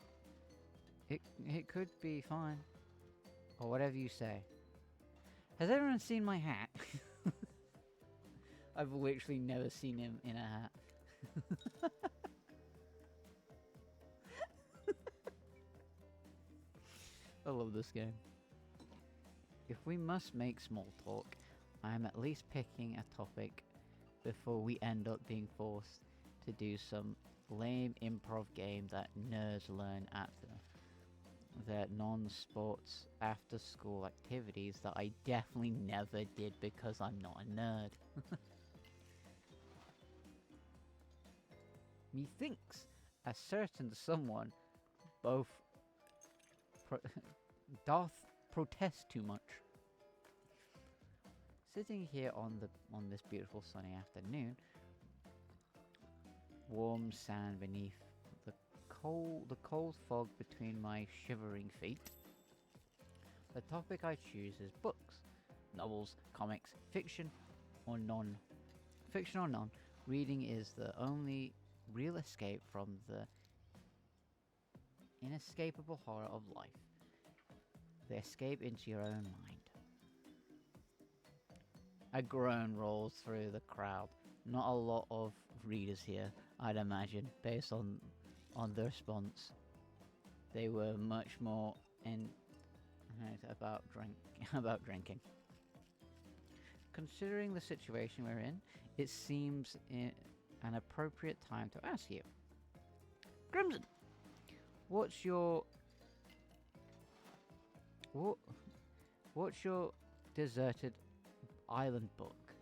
it could be fine. Or whatever you say. Has everyone seen my hat? I've literally never seen him in a hat. I love this game. If we must make small talk, I am at least picking a topic before we end up being forced to do some lame improv game that nerds learn at their non-sports after-school activities that I definitely never did because I'm not a nerd. Methinks a certain someone both doth protest too much. Sitting here on this beautiful sunny afternoon, warm sand beneath the cold fog between my shivering feet. The topic I choose is books, novels, comics, fiction or non. Reading is the only real escape from the inescapable horror of life. The escape into your own mind. A groan rolls through the crowd. Not a lot of readers here, I'd imagine, based on the response. They were much more about drinking. Considering the situation we're in, it seems an appropriate time to ask you, Grimson, what's your deserted island book?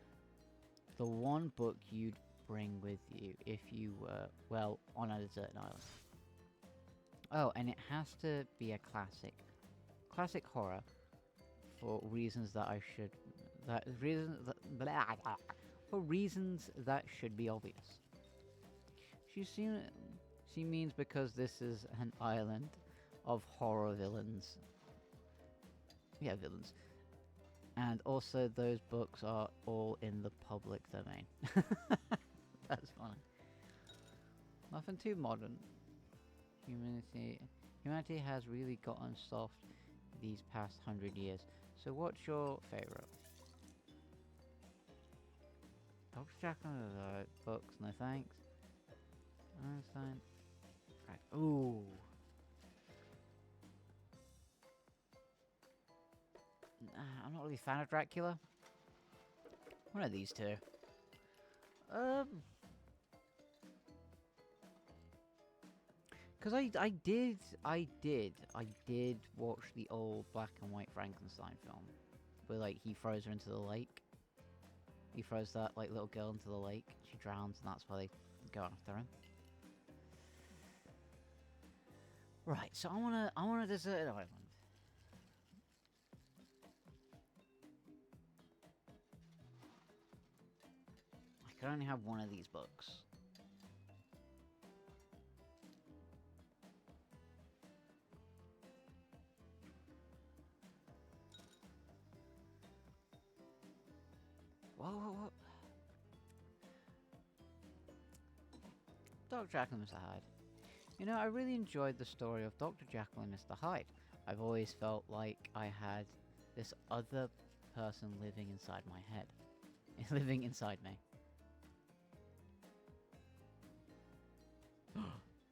The one book you'd bring with you if you were, well, on a deserted island. Oh, and it has to be a classic horror for reasons that should be obvious. She means because this is an island of horror villains. Yeah, villains. And also those books are all in the public domain. That's funny. Nothing too modern. Humanity has really gotten soft these past 100 years. So what's your favourite? Dr. Jekyll books, no thanks. Einstein. Right. Ooh. I'm not really a fan of Dracula. One of these two. Because I did watch the old black and white Frankenstein film, where like he throws her into the lake. He throws that like little girl into the lake. She drowns, and that's why they go after him. Right. So I want a deserted island. I can only have one of these books. Whoa. Dr. Jekyll and Mr. Hyde. You know, I really enjoyed the story of Dr. Jekyll and Mr. Hyde. I've always felt like I had this other person living inside my head. Living inside me.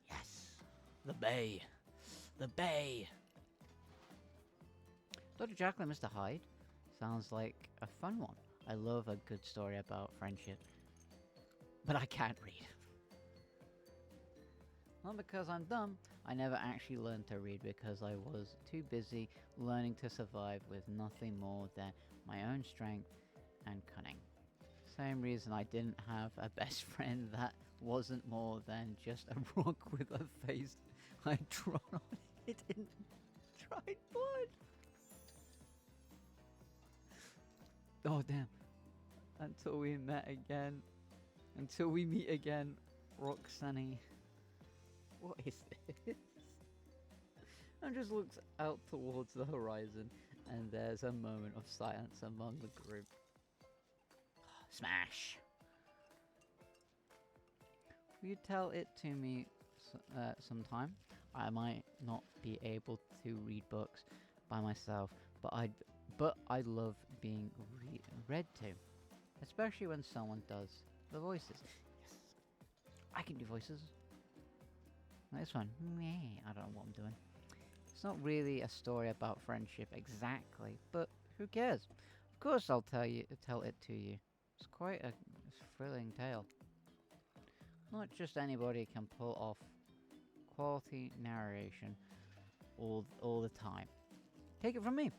Yes! The bay! The bay! Dr. Jekyll and Mr. Hyde sounds like a fun one. I love a good story about friendship. But I can't read. Not because I'm dumb, I never actually learned to read because I was too busy learning to survive with nothing more than my own strength and cunning. Same reason I didn't have a best friend that wasn't more than just a rock with a face I'd drawn on it in dried blood. Oh damn. Until we meet again, Roxanne. What is this? and just looks out towards the horizon, and there's a moment of silence among the group. Smash. Will you tell it to me sometime? I might not be able to read books by myself, but I love being read to, especially when someone does the voices. Yes, I can do voices. This one, meh, I don't know what I'm doing. It's not really a story about friendship exactly, but who cares? Of course, I'll tell it to you. It's quite a thrilling tale. Not just anybody can pull off quality narration all the time. Take it from me.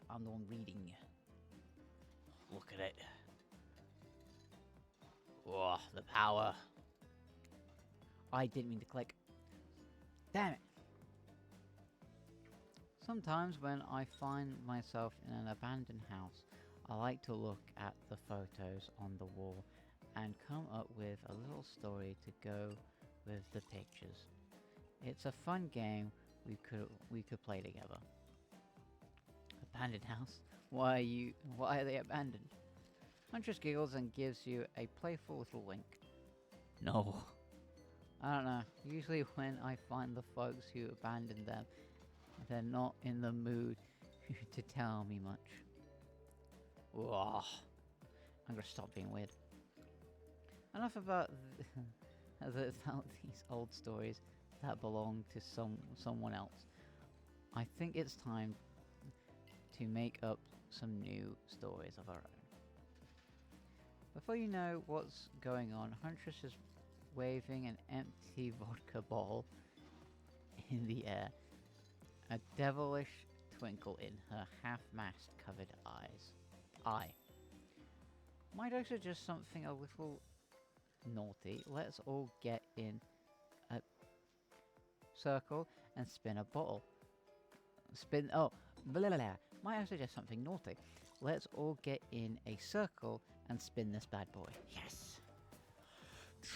I'm the one reading. Look at it. Oh, the power. I didn't mean to click. Damn it. Sometimes when I find myself in an abandoned house, I like to look at the photos on the wall and come up with a little story to go with the pictures. It's a fun game we could play together. Abandoned house? Why are they abandoned? Huntress giggles and gives you a playful little wink. No. I don't know. Usually when I find the folks who abandoned them, they're not in the mood to tell me much. Oh. I'm gonna stop being weird. Enough about about these old stories that belong to someone else. I think it's time to make up some new stories of our own. Before you know what's going on, Huntress is waving an empty vodka bottle in the air, a devilish twinkle in her half-mast covered eye. Might I suggest something a little naughty? Let's all get in a circle and spin a bottle. Blah blah blah. Might I suggest something naughty? Let's all get in a circle and spin this bad boy. Yes.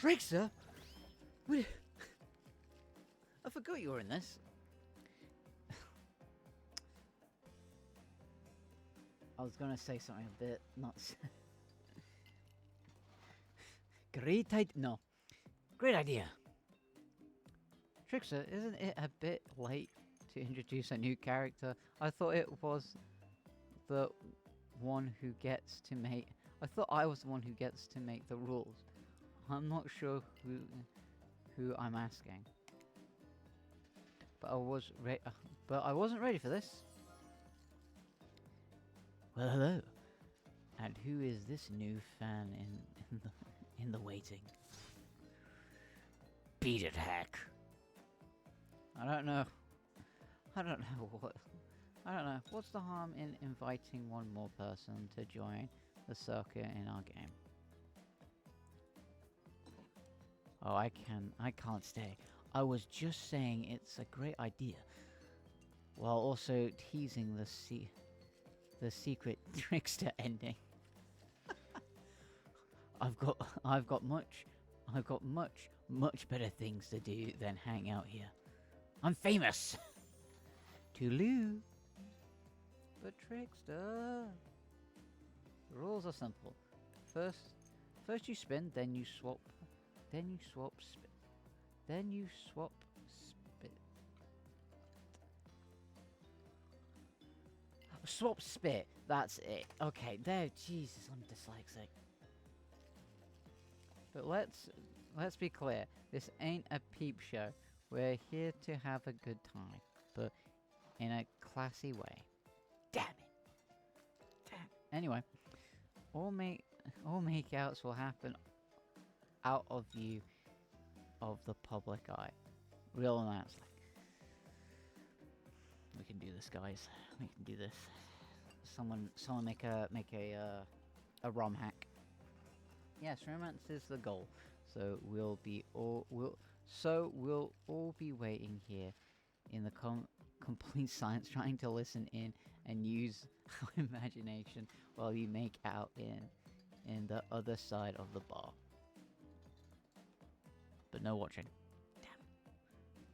Trickster? I forgot you were in this. I was gonna say something a bit nuts. Great idea. Trickster, isn't it a bit late to introduce a new character? I thought it was the one who gets to make... I thought I was the one who gets to make the rules. I'm not sure who I'm asking. But I wasn't ready for this. Well, hello. And who is this new fan in the waiting? Beat it, Hack. I don't know what's the harm in inviting one more person to join the circuit in our game. Oh, I can't stay. I was just saying it's a great idea, while also teasing the secret trickster ending. I've got much better things to do than hang out here. I'm famous. Toodaloo. But Trickster, the rules are simple. First you spin, then you swap, then you swap spit, then you swap spit. Swap spit. That's it. Okay, there. Jesus, I'm dyslexic. But let's be clear. This ain't a peep show. We're here to have a good time, but in a classy way. Damn it. Anyway, all makeouts will happen out of view of the public eye. Real amounts. We can do this, guys. We can do this. Someone make a ROM hack. Yes, romance is the goal. So we'll all be waiting here in the complete silence, trying to listen in and use our imagination while you make out in the other side of the bar. But no watching. Damn.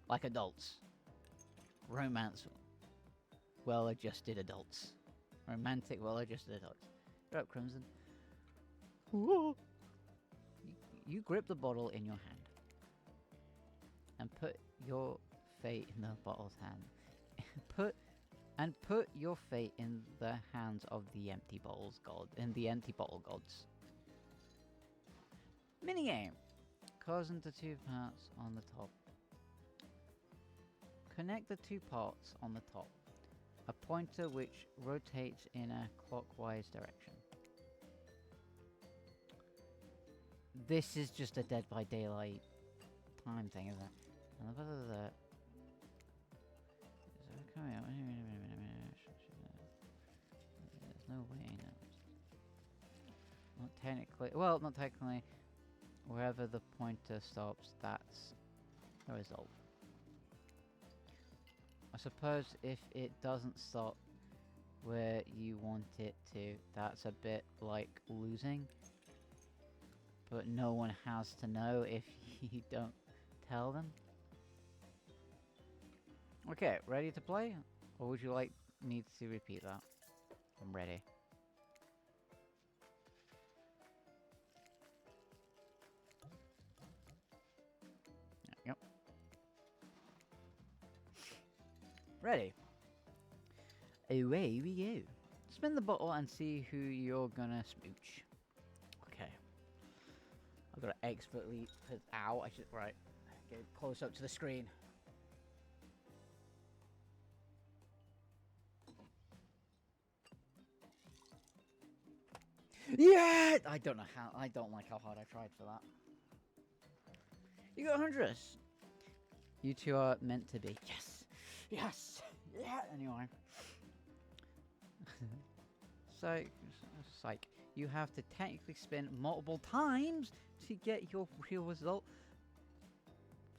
Like adults. romance well-adjusted adults. Romantic well-adjusted adults. You're up, Crimson. Whoa. You grip the bottle in your hand and put your fate in the bottle's hand. Put your fate in the hands of the empty bottle gods. Minigame. Cards into 2 parts on the top. Connect the 2 parts on the top. A pointer which rotates in a clockwise direction. This is just a Dead by Daylight time thing, isn't it? And the bottom of that. Is it coming out? There's no way, no. Not technically. Well, not technically. Wherever the pointer stops, that's the result. I suppose if it doesn't stop where you want it to, that's a bit like losing. But no one has to know if you don't tell them. Okay, ready to play? Or would you like me to repeat that? I'm ready. Yep. Ready. Away we go. Spin the bottle and see who you're gonna smooch. Okay. I've got to expertly put out. I should right. Get close up to the screen. Yeah! I don't know how. I don't like how hard I tried for that. You got 100. You two are meant to be. Yes! Yes! Yeah! Anyway. Psych. You have to technically spin multiple times to get your real result.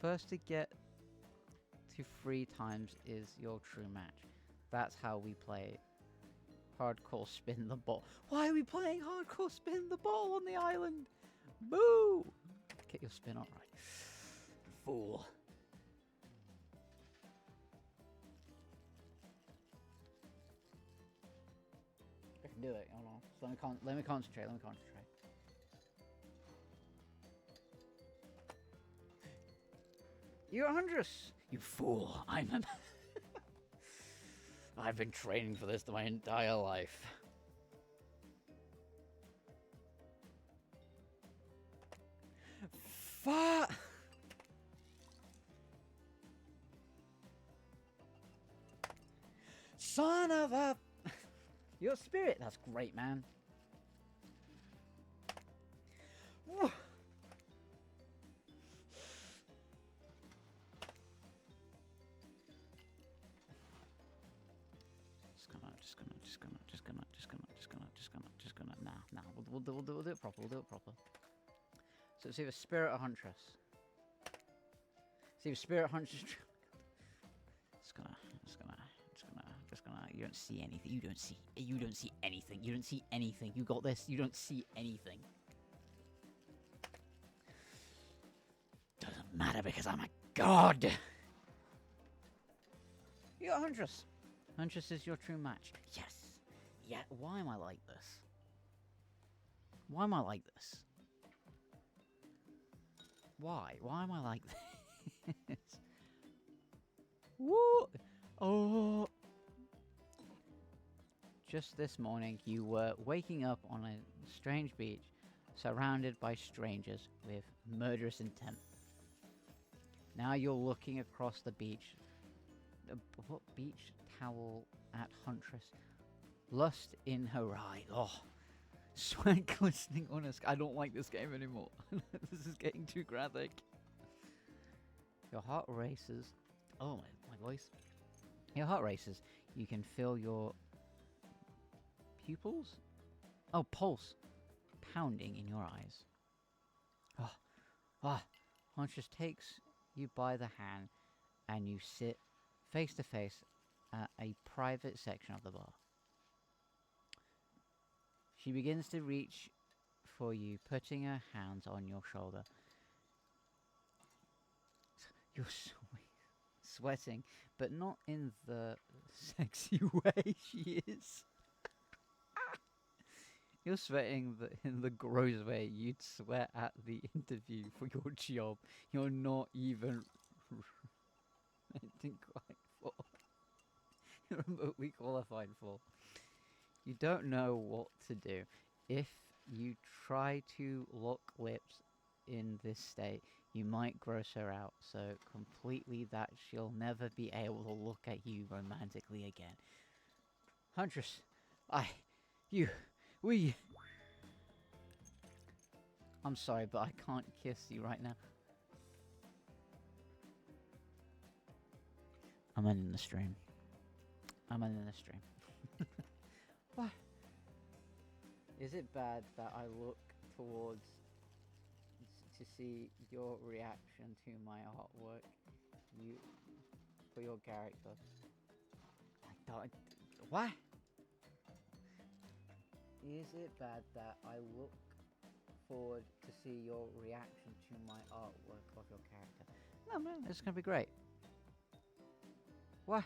First to get to 3 times is your true match. That's how we play hardcore spin the ball. Why are we playing hardcore spin the ball on the island? Boo! Get your spin on right. Fool. I can do it. Hold on. So let me concentrate. You're 100. You fool. I've been training for this my entire life. Fuck! Son of a... Your spirit! That's great, man. Just gonna. Nah. We'll do it proper. So it's either spirit or huntress. It's either spirit or huntress. Just gonna. You don't see anything. You don't see anything. You don't see anything. You got this. You don't see anything. Doesn't matter because I'm a god. You got Huntress. Huntress is your true match. Yes. Yeah. Why am I like this? Why am I like this? Why? Why am I like this? Woo! Oh. Just this morning, you were waking up on a strange beach, surrounded by strangers with murderous intent. Now you're looking across the beach. What beach towel at Huntress? Lust in her eye. Oh. Sweat glistening on her skin. I don't like this game anymore. This is getting too graphic. Your heart races. Oh, my voice. Your heart races. You can feel your pupils? Oh, pulse. Pounding in your eyes. Huntress takes you by the hand and you sit face to face at a private section of the bar. She begins to reach for you, putting her hands on your shoulder. You're sweating, but not in the sexy way she is. You're sweating in the gross way you'd sweat at the interview for your job. You're not even quite for. You're remotely qualified for. You don't know what to do. If you try to lock lips in this state, you might gross her out so completely that she'll never be able to look at you romantically again. Huntress, I'm sorry, but I can't kiss you right now. I'm ending the stream. What? Is it bad that I look towards to see your reaction to my artwork? For your character. I don't. What? Is it bad that I look forward to see your reaction to my artwork of your character? No, man, it's gonna be great. What?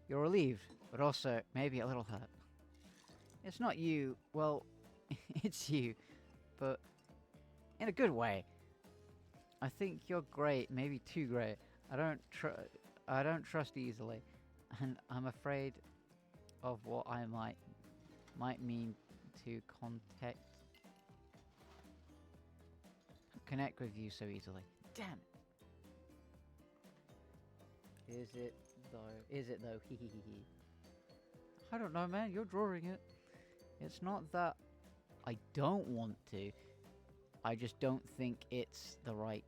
You're relieved, but also maybe a little hurt. It's not you. Well, it's you, but in a good way. I think you're great, maybe too great. I don't trust easily, and I'm afraid of what I might mean to connect with you so easily. Damn it. Is it though? Hee hee hee hee. I don't know, man. You're drawing it. It's not that I don't want to. I just don't think it's the right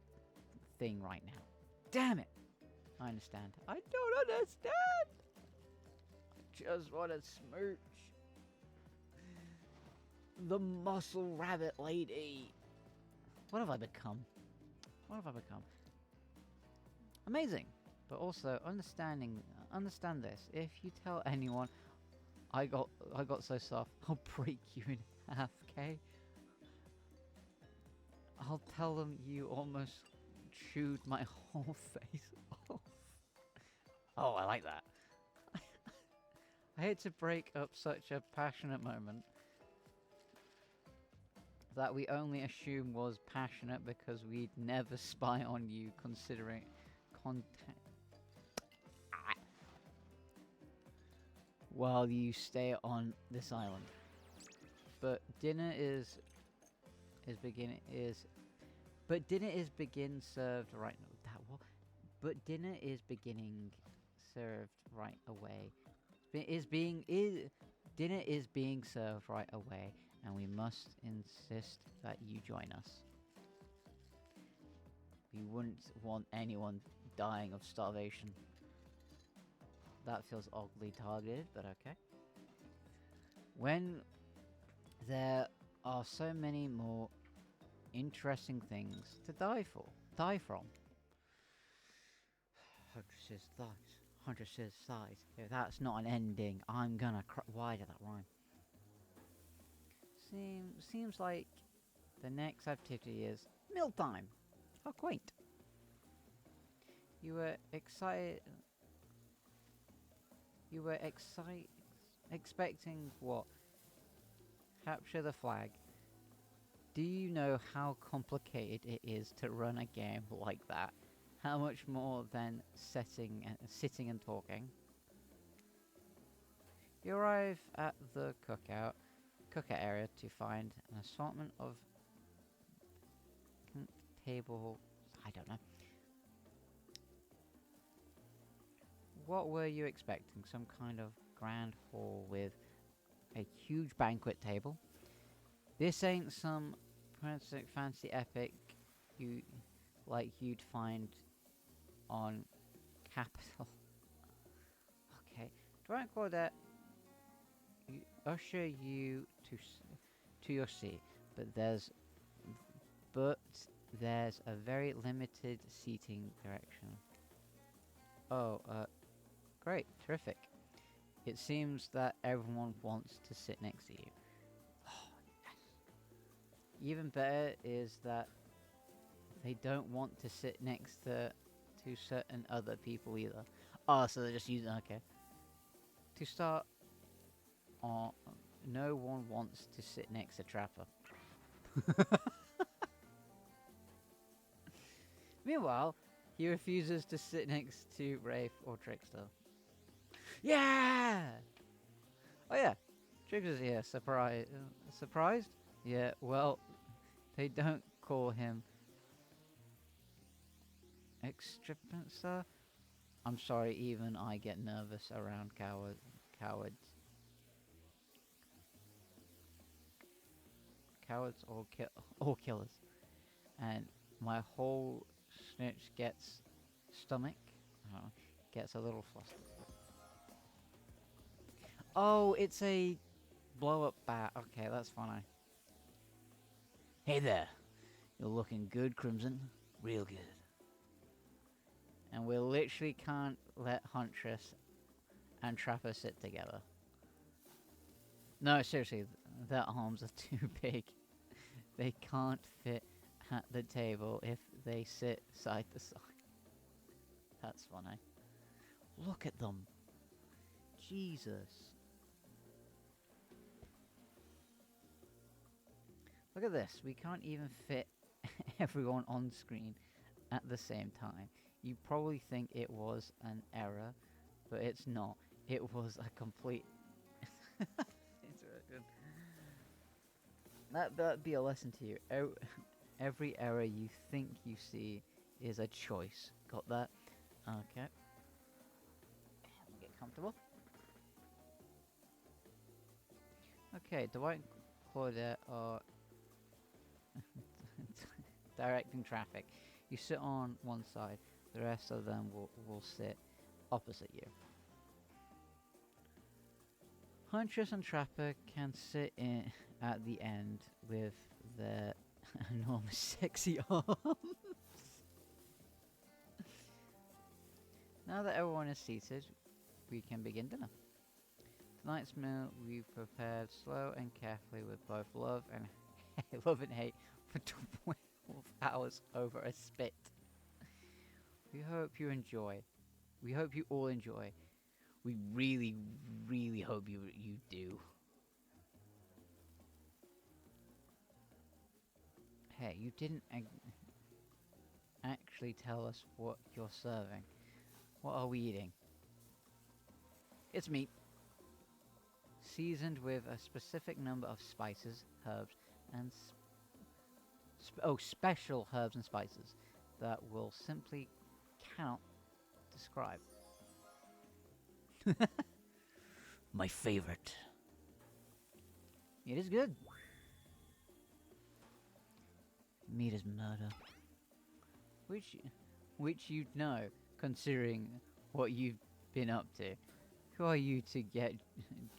thing right now. Damn it. I understand. I don't understand. I just want to smooch the muscle rabbit lady. What have I become? Amazing. But also understand this. If you tell anyone I got so soft, I'll break you in half, okay? I'll tell them you almost chewed my whole face off. Oh, I like that. I hate to break up such a passionate moment that we only assume was passionate because we'd never spy on you considering contact while you stay on this island. But dinner is begin served right no, that what? But dinner is beginning served right away. Dinner is being served right away, and we must insist that you join us. We wouldn't want anyone dying of starvation. That feels oddly targeted, but okay. When there are so many more interesting things to die from. Huntress's thighs. If that's not an ending, I'm gonna cry. Why did that rhyme? Seems like the next activity is mealtime. How quaint. You were expecting what? Capture the flag. Do you know how complicated it is to run a game like that? How much more than sitting and talking? You arrive at the cookout area to find an assortment of table. I don't know. What were you expecting? Some kind of grand hall with a huge banquet table? This ain't some fancy epic you'd find on Capital. Okay, Dwayne Claudette usher you to your seat, but there's a very limited seating direction. Oh, great, terrific. It seems that everyone wants to sit next to you. Oh, yes. Even better is that they don't want to sit next to to certain other people either. Oh, so they're just using. Okay. To start, no one wants to sit next to Trapper. Meanwhile, he refuses to sit next to Wraith or Trickster. Yeah! Oh yeah, Trickster's here. Surprised? Yeah. Well, they don't call him Extripenser. I'm sorry, even I get nervous around cowards. Cowards or killers. And my whole snitch gets stomach. Gets a little flustered. Oh, it's a blow up bat. Okay, that's funny. Hey there. You're looking good, Crimson. Real good. And we literally can't let Huntress and Trapper sit together. No, seriously, their arms are too big. They can't fit at the table if they sit side to side. That's funny. Look at them. Jesus. Look at this. We can't even fit everyone on screen at the same time. You probably think it was an error, but it's not. It was a complete... It's really good. That'd be a lesson to you. Every error you think you see is a choice. Got that? Okay. Get comfortable. Okay, Dwight and Claudette are directing traffic. You sit on one side, the rest of them will sit opposite you. Huntress and Trapper can sit in at the end with their enormous sexy arms. Now that everyone is seated, we can begin dinner. Tonight's meal we've prepared slow and carefully with both love and love and hate for 12 hours over a spit. We hope you enjoy. We hope you all enjoy. We really, really hope you do. Hey, you didn't actually tell us what you're serving. What are we eating? It's meat. Seasoned with a specific number of spices, herbs, and special herbs and spices that will simply cannot describe. My favorite. It is good. Meat is murder. Which you'd know, considering what you've been up to. Who are you to get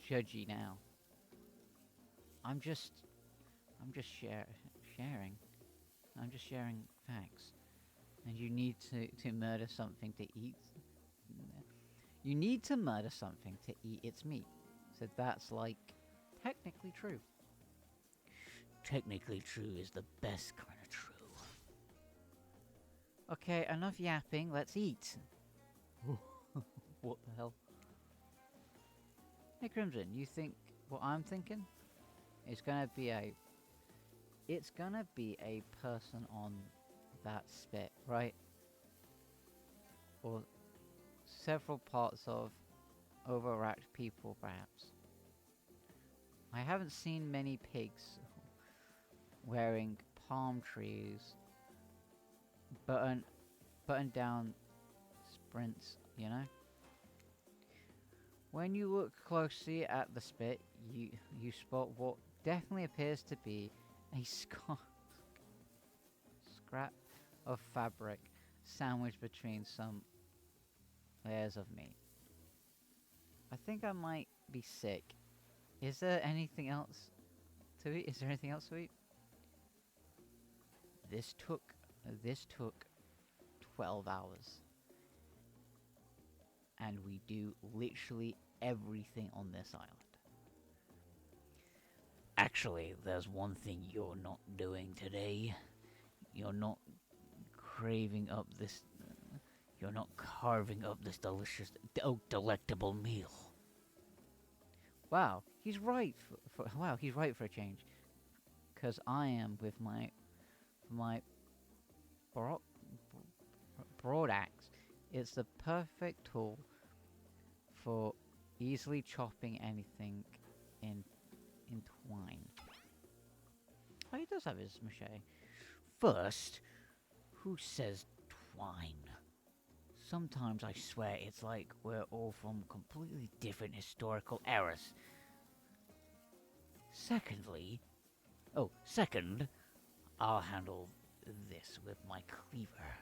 judgy now? I'm just sharing. I'm just sharing facts. And you need to murder something to eat. You need to murder something to eat its meat. So that's like technically true. Technically true is the best kind of true. Okay, enough yapping, let's eat. What the hell? Hey Crimson, you think what I'm thinking? It's gonna be a person on that spit, right? Or several parts of overwrapped people, perhaps. I haven't seen many pigs wearing palm trees, button down sprints, you know? When you look closely at the spit, you spot what definitely appears to be a scrap of fabric sandwiched between some layers of meat. I think I might be sick. Is there anything else to eat? Is there anything else to eat? This took 12 hours. And we do literally everything on this island. Actually, there's one thing you're not doing today. You're not craving up this... You're not carving up this delectable meal. Wow, he's right. Wow, he's right for a change. Because I am with my bro- broad axe. It's the perfect tool for easily chopping anything in twine. Oh, he does have his machete. First, who says twine? Sometimes I swear it's like we're all from completely different historical eras. Second, I'll handle this with my cleaver.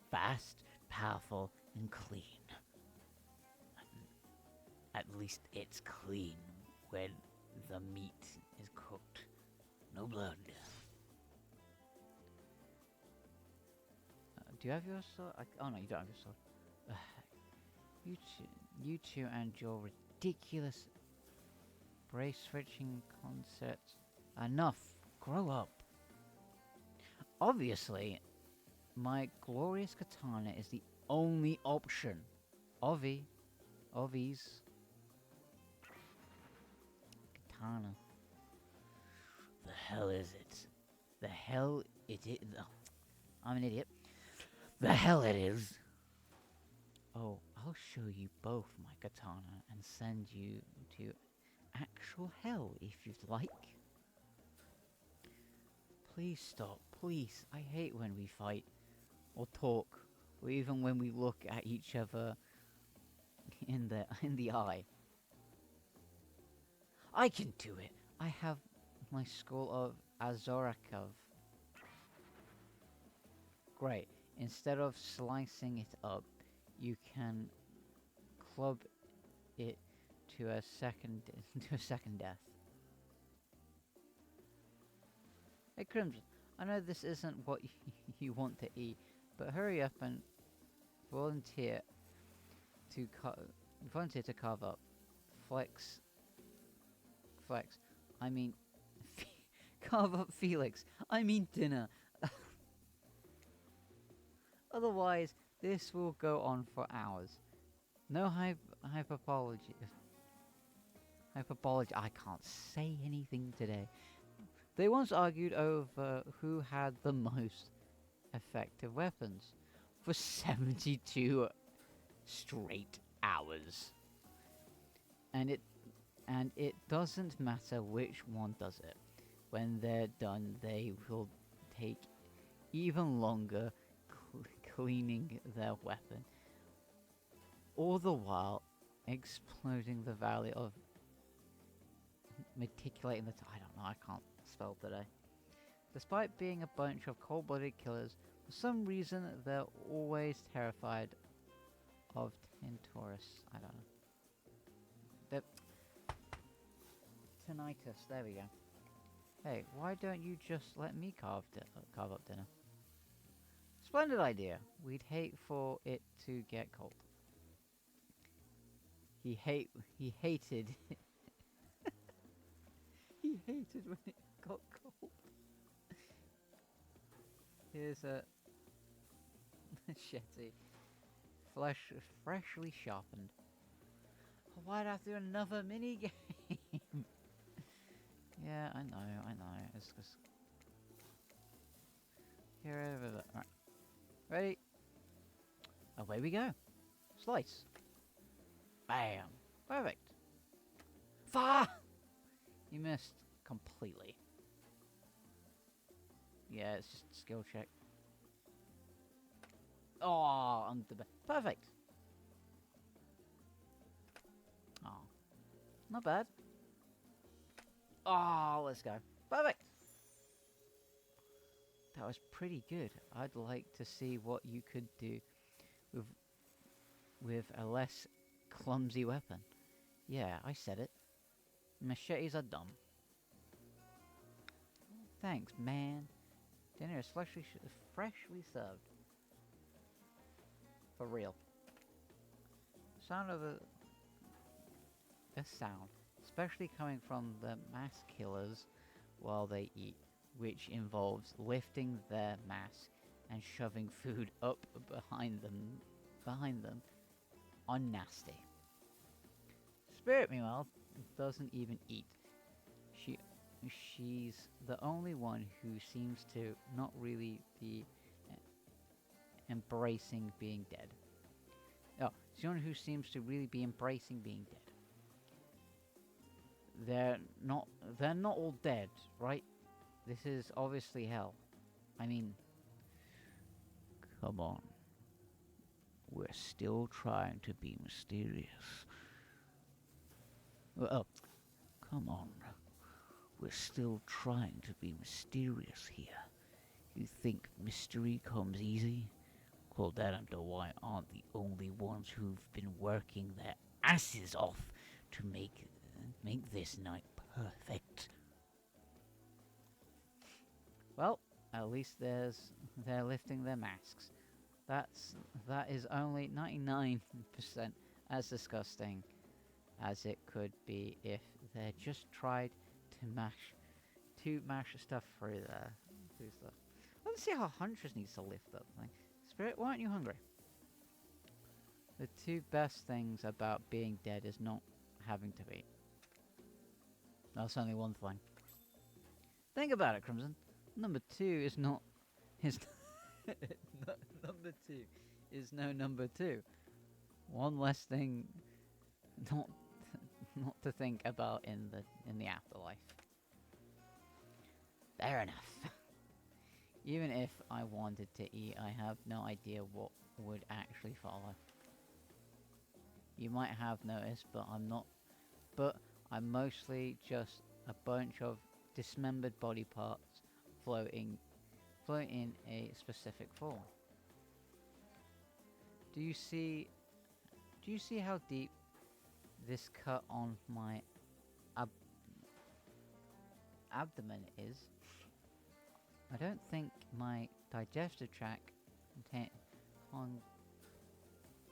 Fast, powerful, and clean. At least it's clean when the meat is cooked. No blood. Do you have your sword? Oh no, you don't have your sword. You two and your ridiculous brace switching concepts. Enough. Grow up. Obviously, my glorious katana is the only option. Ovi's katana. The hell is it? The hell it is. Oh, I'm an idiot. the hell it is. Oh, I'll show you both my katana and send you to actual hell if you'd like. Please stop, please. I hate when we fight, or talk, or even when we look at each other in the eye. I can do it. I have my Skull of Azorakov. Great. Instead of slicing it up, you can club it to a second death. Hey Crimson, I know this isn't what you want to eat, but hurry up and volunteer to carve up. Flex. I mean, carve up Felix. I mean dinner. Otherwise, this will go on for hours. No hyperbology. Hyperbology. I can't say anything today. They once argued over who had the most effective weapons for 72 straight hours. And it doesn't matter which one does it. When they're done, they will take even longer cleaning their weapon, all the while exploding the valley of meticulating the I don't know, I can't spell today. Despite being a bunch of cold-blooded killers, for some reason they're always terrified of Tintorus. I don't know. Tinnitus, there we go. Hey, why don't you just let me carve up dinner? Splendid idea. We'd hate for it to get cold. He hated he hated when it got cold. Here's a machete, freshly sharpened. Why'd I have to do another mini game? Yeah, I know. It's just here. Right. Ready? Away we go. Slice. Bam. Perfect. Far. You missed completely. Yeah, it's just a skill check. Oh, I'm the best. Perfect. Oh, not bad. Oh, let's go. Perfect. That was pretty good. I'd like to see what you could do with a less clumsy weapon. Yeah, I said it. Machetes are dumb. Thanks, man. Dinner is freshly served. For real. Sound of a sound, especially coming from the mass killers while they eat, which involves lifting their mask and shoving food up behind them are nasty. Spirit, meanwhile, doesn't even eat. She's the only one who seems to not really be embracing being dead. Oh, she's the one who seems to really be embracing being dead. They're not all dead, right? This is obviously hell. I mean, come on. We're still trying to be mysterious. Oh, come on. We're still trying to be mysterious here. You think mystery comes easy? Well, that and why aren't the only ones who've been working their asses off to make this night perfect. Well, at least they're lifting their masks. That is only 99% as disgusting as it could be if they just tried to mash stuff through there. Let's see how Huntress needs to lift that thing. Spirit, why aren't you hungry? The two best things about being dead is not having to eat. That's only one thing. Think about it, Crimson. Number two is not his. Number two is no number two. One less thing, not to think about in the afterlife. Fair enough. Even if I wanted to eat, I have no idea what would actually follow. You might have noticed, but I'm not. But I'm mostly just a bunch of dismembered body parts floating in a specific form. Do you see how deep this cut on my abdomen is? I don't think my digestive tract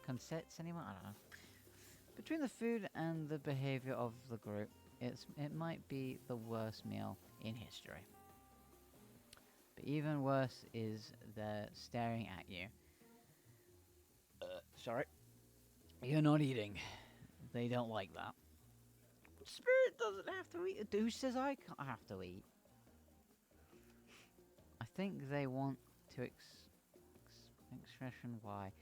consets anymore. I don't know. Between the food and the behavior of the group, it might be the worst meal in history. But even worse is they're staring at you. Sorry. You're not eating. They don't like that. Spirit doesn't have to eat. Who says I can't have to eat? I think they want to expression why.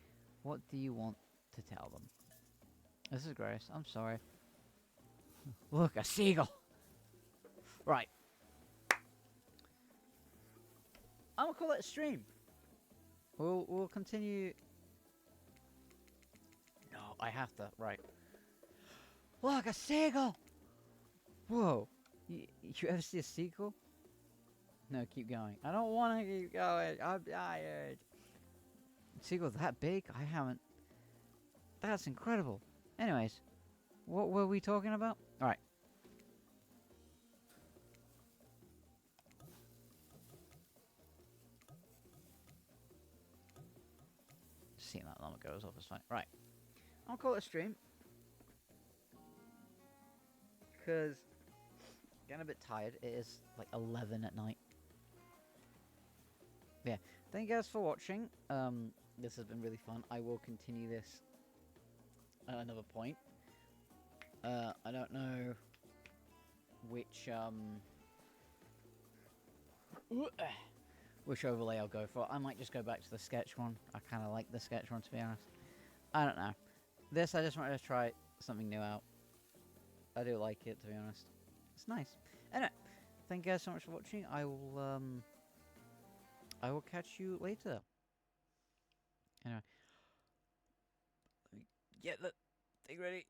What do you want to tell them? This is gross. I'm sorry. Look, a seagull. Right. I'm gonna call it a stream. We'll continue. No, I have to. Right. Look, a seagull. Whoa. You ever see a seagull? No, keep going. I don't want to keep going. I'm tired. Seagull that big? I haven't. That's incredible. Anyways, what were we talking about? Alright. Seeing that llama goes off is fine. Right. I'll call it a stream. Because getting a bit tired. It is like 11 at night. Yeah. Thank you guys for watching. This has been really fun. I will continue this at another point. I don't know which overlay I'll go for. I might just go back to the sketch one. I kind of like the sketch one, to be honest. I don't know. This, I just wanted to try something new out. I do like it, to be honest. It's nice. Anyway, thank you guys so much for watching. I will catch you later. Anyway. Get the thing ready.